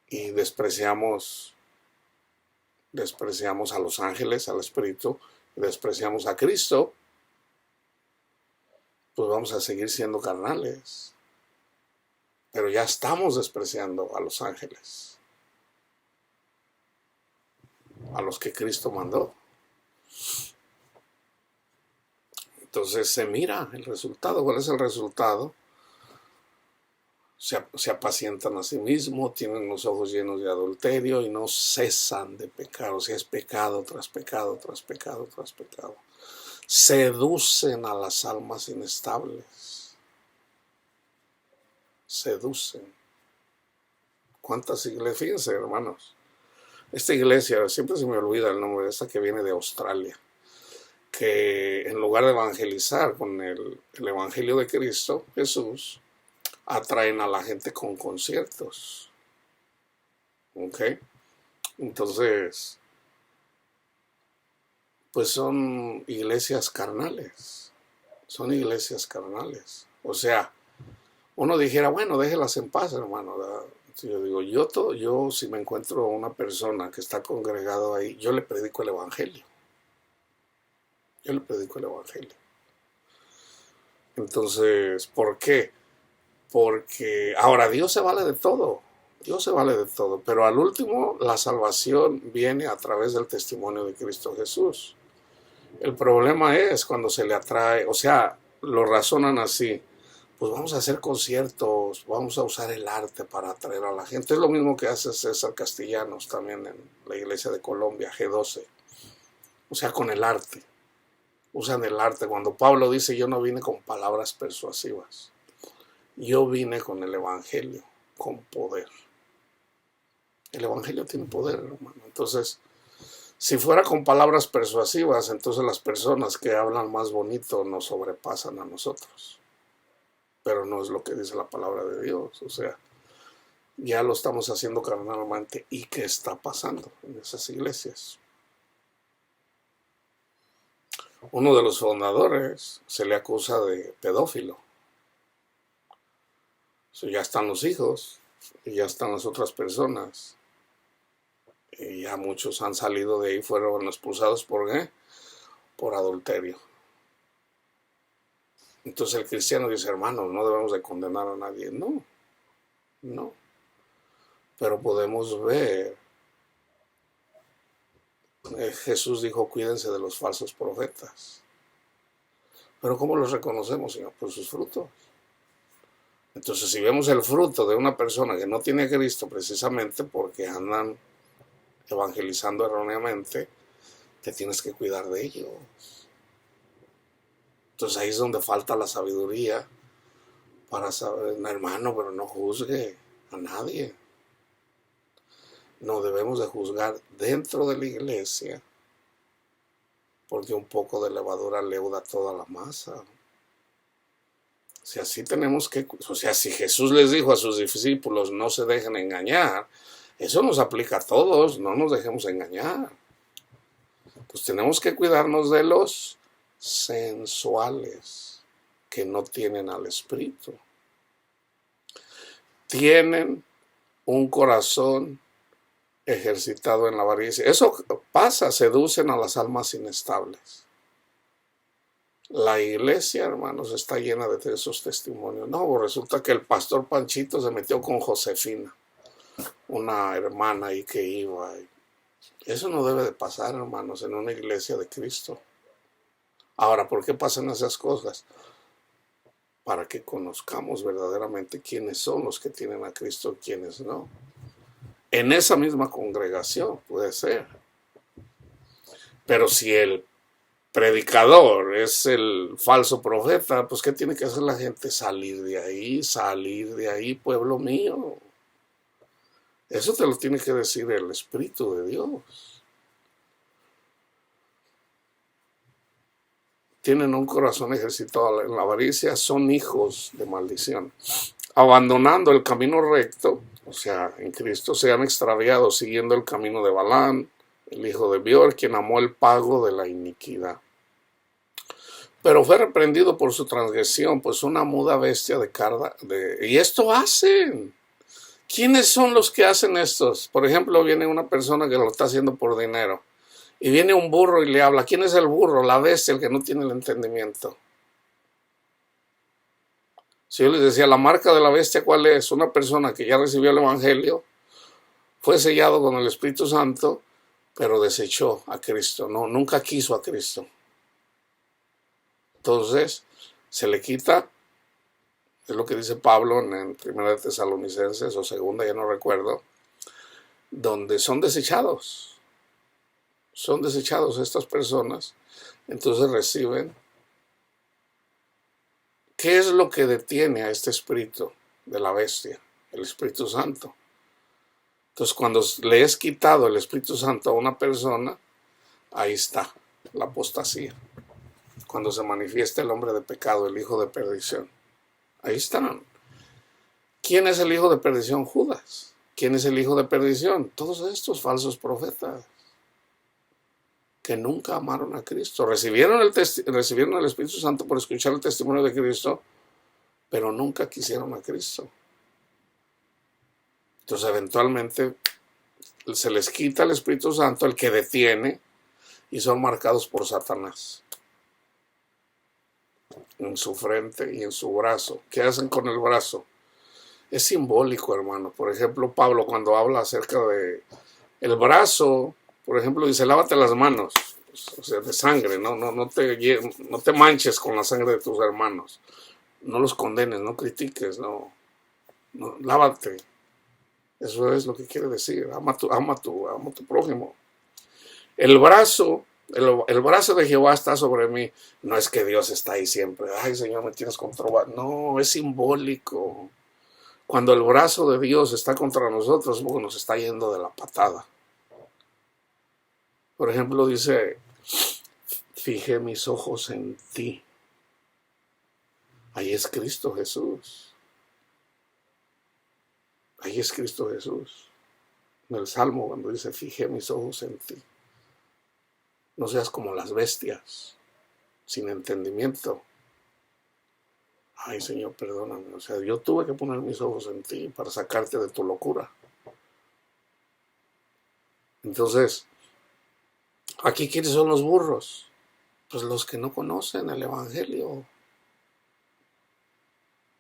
y despreciamos a los ángeles, al Espíritu, y despreciamos a Cristo, pues vamos a seguir siendo carnales. Pero ya estamos despreciando a los ángeles, a los que Cristo mandó. Entonces se mira el resultado. ¿Cuál es el resultado? se apacientan a sí mismos, tienen los ojos llenos de adulterio y no cesan de pecar. O sea, es pecado tras pecado, tras pecado, tras pecado. Seducen a las almas inestables. Seducen. ¿Cuántas iglesias? Fíjense, hermanos. Esta iglesia, siempre se me olvida el nombre de esta que viene de Australia, que en lugar de evangelizar con el evangelio de Cristo, Jesús, atraen a la gente con conciertos. ¿Ok? Entonces, pues son iglesias carnales. Son iglesias carnales. O sea, uno dijera, bueno, déjelas en paz, hermano. Yo digo, yo si me encuentro una persona que está congregado ahí, yo le predico el evangelio. Yo le predico el evangelio. Entonces, ¿por qué? Porque ahora Dios se vale de todo. Dios se vale de todo. Pero al último, la salvación viene a través del testimonio de Cristo Jesús. El problema es cuando se le atrae, o sea, lo razonan así. Pues vamos a hacer conciertos, vamos a usar el arte para atraer a la gente. Es lo mismo que hace César Castellanos también en la iglesia de Colombia, G12. O sea, con el arte. Usan el arte. Cuando Pablo dice, yo no vine con palabras persuasivas. Yo vine con el evangelio, con poder. El evangelio tiene poder, hermano. Entonces, si fuera con palabras persuasivas, entonces las personas que hablan más bonito nos sobrepasan a nosotros. Pero no es lo que dice la palabra de Dios. O sea, ya lo estamos haciendo carnalmente. ¿Y qué está pasando en esas iglesias? Uno de los fundadores se le acusa de pedófilo. O sea, ya están los hijos y ya están las otras personas. Y ya muchos han salido de ahí, fueron expulsados ¿por qué? Por adulterio. Entonces el cristiano dice, hermano, no debemos de condenar a nadie. No, no. Pero podemos ver, Jesús dijo, cuídense de los falsos profetas. Pero ¿cómo los reconocemos, Señor? Por sus frutos. Entonces, si vemos el fruto de una persona que no tiene a Cristo precisamente porque andan evangelizando erróneamente, te tienes que cuidar de ellos. Entonces ahí es donde falta la sabiduría para saber, no, hermano, pero no juzgue a nadie. No debemos de juzgar dentro de la iglesia, porque un poco de levadura leuda toda la masa. O sea, así tenemos que, o sea, si Jesús les dijo a sus discípulos, no se dejen engañar, eso nos aplica a todos, no nos dejemos engañar. Pues tenemos que cuidarnos de los sensuales que no tienen al Espíritu. Tienen un corazón ejercitado en la avaricia. Eso pasa, seducen a las almas inestables. La iglesia, hermanos, está llena de esos testimonios. No, pues resulta que el pastor Panchito se metió con Josefina, una hermana ahí que iba. Eso no debe de pasar, hermanos, en una iglesia de Cristo. Ahora, ¿por qué pasan esas cosas? Para que conozcamos verdaderamente quiénes son los que tienen a Cristo y quiénes no. En esa misma congregación puede ser. Pero si el predicador es el falso profeta, pues ¿qué tiene que hacer la gente? Salir de ahí, pueblo mío. Eso te lo tiene que decir el Espíritu de Dios. Tienen un corazón ejercitado en la avaricia, son hijos de maldición. Abandonando el camino recto, o sea, en Cristo, se han extraviado siguiendo el camino de Balaam, el hijo de Beor, quien amó el pago de la iniquidad. Pero fue reprendido por su transgresión, pues una muda bestia de carga. Y esto hacen. ¿Quiénes son los que hacen estos? Por ejemplo, viene una persona que lo está haciendo por dinero. Y viene un burro y le habla. ¿Quién es el burro? La bestia, el que no tiene el entendimiento. Si yo les decía, la marca de la bestia, ¿cuál es? Una persona que ya recibió el evangelio, fue sellado con el Espíritu Santo, pero desechó a Cristo. No, nunca quiso a Cristo. Entonces, se le quita Es lo que dice Pablo en Primera de Tesalonicenses o Segunda, ya no recuerdo, donde son desechados estas personas. Entonces reciben. ¿Qué es lo que detiene a este espíritu de la bestia? El Espíritu Santo. Entonces, cuando le es quitado el Espíritu Santo a una persona, ahí está la apostasía. Cuando se manifiesta el hombre de pecado, el hijo de perdición. Ahí están. ¿Quién es el hijo de perdición? Judas. ¿Quién es el hijo de perdición? Todos estos falsos profetas que nunca amaron a Cristo. Recibieron el Espíritu Santo por escuchar el testimonio de Cristo, pero nunca quisieron a Cristo. Entonces, eventualmente, se les quita el Espíritu Santo, el que detiene, y son marcados por Satanás en su frente y en su brazo. ¿Qué hacen con el brazo? Es simbólico, hermano. Por ejemplo, Pablo, cuando habla acerca de el brazo, por ejemplo, dice, lávate las manos, o sea, de sangre, no te manches con la sangre de tus hermanos. No los condenes, no critiques, no lávate. Eso es lo que quiere decir. Ama a tu prójimo. El brazo de Jehová está sobre mí. No es que Dios está ahí siempre. Ay, Señor, me tienes contra. No, es simbólico. Cuando el brazo de Dios está contra nosotros, porque nos está yendo de la patada. Por ejemplo, dice, fijé mis ojos en ti. Ahí es Cristo Jesús. Ahí es Cristo Jesús. En el Salmo, cuando dice, fijé mis ojos en ti. No seas como las bestias, sin entendimiento. Ay, Señor, perdóname. O sea, yo tuve que poner mis ojos en ti para sacarte de tu locura. Entonces, ¿aquí quiénes son los burros? Pues los que no conocen el Evangelio.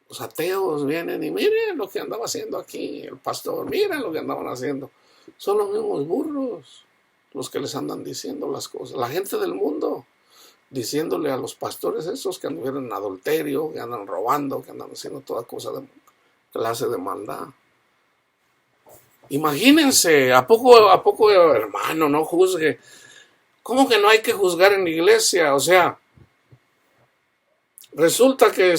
Los ateos vienen y miren lo que andaba haciendo aquí el pastor, miren lo que andaban haciendo. Son los mismos burros los que les andan diciendo las cosas. La gente del mundo diciéndole a los pastores esos que andan en adulterio, que andan robando, que andan haciendo toda cosa de clase de maldad. Imagínense, ¿a poco hermano, no juzgue? ¿Cómo que no hay que juzgar en la iglesia? O sea, resulta que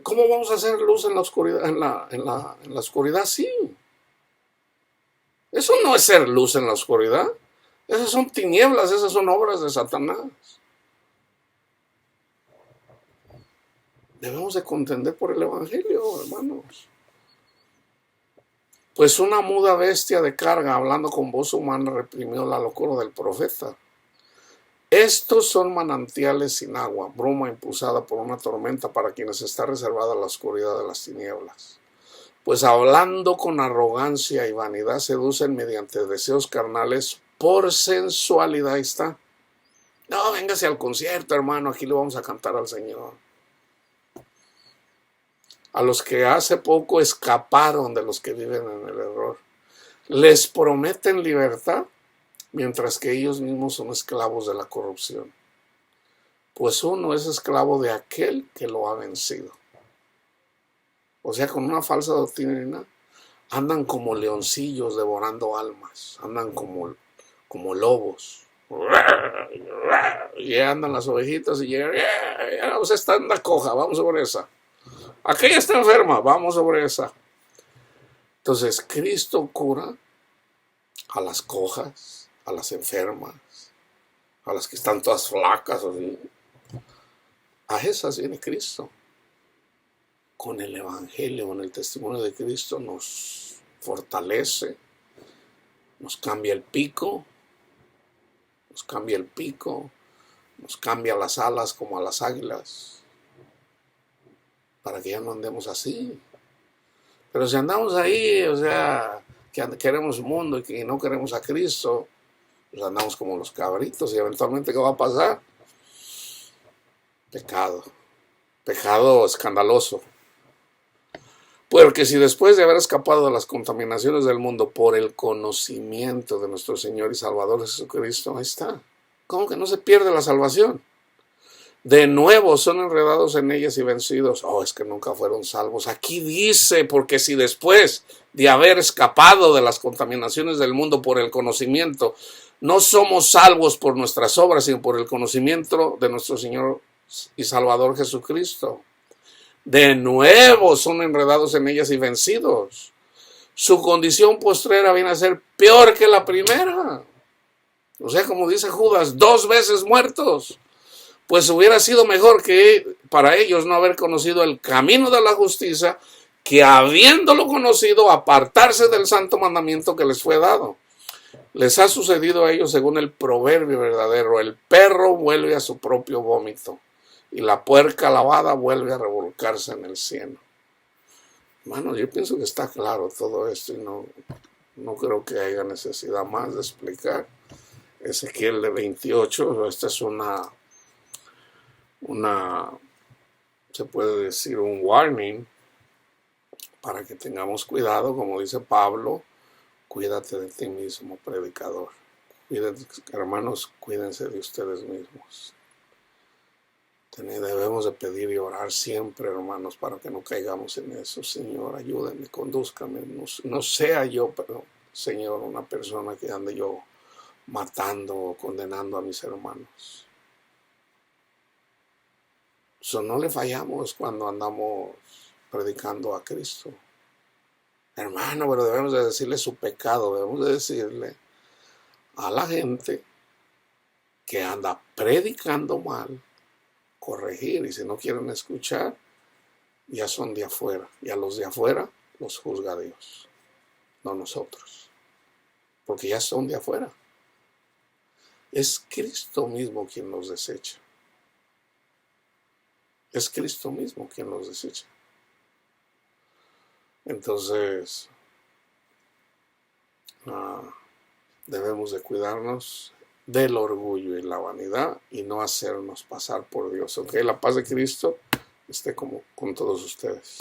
¿cómo vamos a hacer luz en la oscuridad? En la oscuridad, sí. Eso no es ser luz en la oscuridad. Esas son tinieblas, esas son obras de Satanás. Debemos de contender por el Evangelio, hermanos. Pues una muda bestia de carga, hablando con voz humana, reprimió la locura del profeta. Estos son manantiales sin agua, bruma impulsada por una tormenta para quienes está reservada la oscuridad de las tinieblas. Pues hablando con arrogancia y vanidad seducen mediante deseos carnales por sensualidad. Ahí está. No, véngase al concierto, hermano, aquí le vamos a cantar al Señor. A los que hace poco escaparon de los que viven en el error. Les prometen libertad, mientras que ellos mismos son esclavos de la corrupción. Pues uno es esclavo de aquel que lo ha vencido. O sea, con una falsa doctrina, andan como leoncillos devorando almas, andan como lobos. Y andan las ovejitas y llegan, usted está anda coja, vamos sobre esa. Aquella está enferma, vamos sobre esa. Entonces, Cristo cura a las cojas, a las enfermas, a las que están todas flacas. Así. A esas viene Cristo. Con el Evangelio, con el testimonio de Cristo nos fortalece, nos cambia el pico, nos cambia las alas como a las águilas, para que ya no andemos así. Pero si andamos ahí, o sea, que queremos mundo y que no queremos a Cristo, pues andamos como los cabritos y eventualmente ¿qué va a pasar? Pecado escandaloso. Porque si después de haber escapado de las contaminaciones del mundo por el conocimiento de nuestro Señor y Salvador Jesucristo, ahí está. ¿Cómo que no se pierde la salvación? De nuevo son enredados en ellas y vencidos. Oh, es que nunca fueron salvos. Aquí dice, porque si después de haber escapado de las contaminaciones del mundo por el conocimiento, no somos salvos por nuestras obras, sino por el conocimiento de nuestro Señor y Salvador Jesucristo. De nuevo son enredados en ellas y vencidos. Su condición postrera viene a ser peor que la primera. O sea, como dice Judas, 2 veces muertos. Pues hubiera sido mejor que para ellos no haber conocido el camino de la justicia, que habiéndolo conocido, apartarse del santo mandamiento que les fue dado. Les ha sucedido a ellos según el proverbio verdadero: el perro vuelve a su propio vómito y la puerca lavada vuelve a revolcarse en el cieno. Hermanos, yo pienso que está claro todo esto y no creo que haya necesidad más de explicar. Ezequiel de 28, esta es una, se puede decir, un warning para que tengamos cuidado, como dice Pablo: cuídate de ti mismo, predicador. Hermanos, cuídense de ustedes mismos. Debemos de pedir y orar siempre, hermanos, para que no caigamos en eso. Señor, ayúdame, condúzcame. No sea yo, pero Señor, una persona que ande yo matando o condenando a mis hermanos. No le fallamos cuando andamos predicando a Cristo, hermano, pero debemos de decirle su pecado. Debemos de decirle a la gente que anda predicando mal, corregir, y si no quieren escuchar, ya son de afuera, y a los de afuera los juzga Dios, no nosotros, porque ya son de afuera. Es Cristo mismo quien los desecha. Es Cristo mismo quien los desecha. Entonces, debemos de cuidarnos del orgullo y la vanidad y no hacernos pasar por Dios. Ok, la paz de Cristo esté con todos ustedes.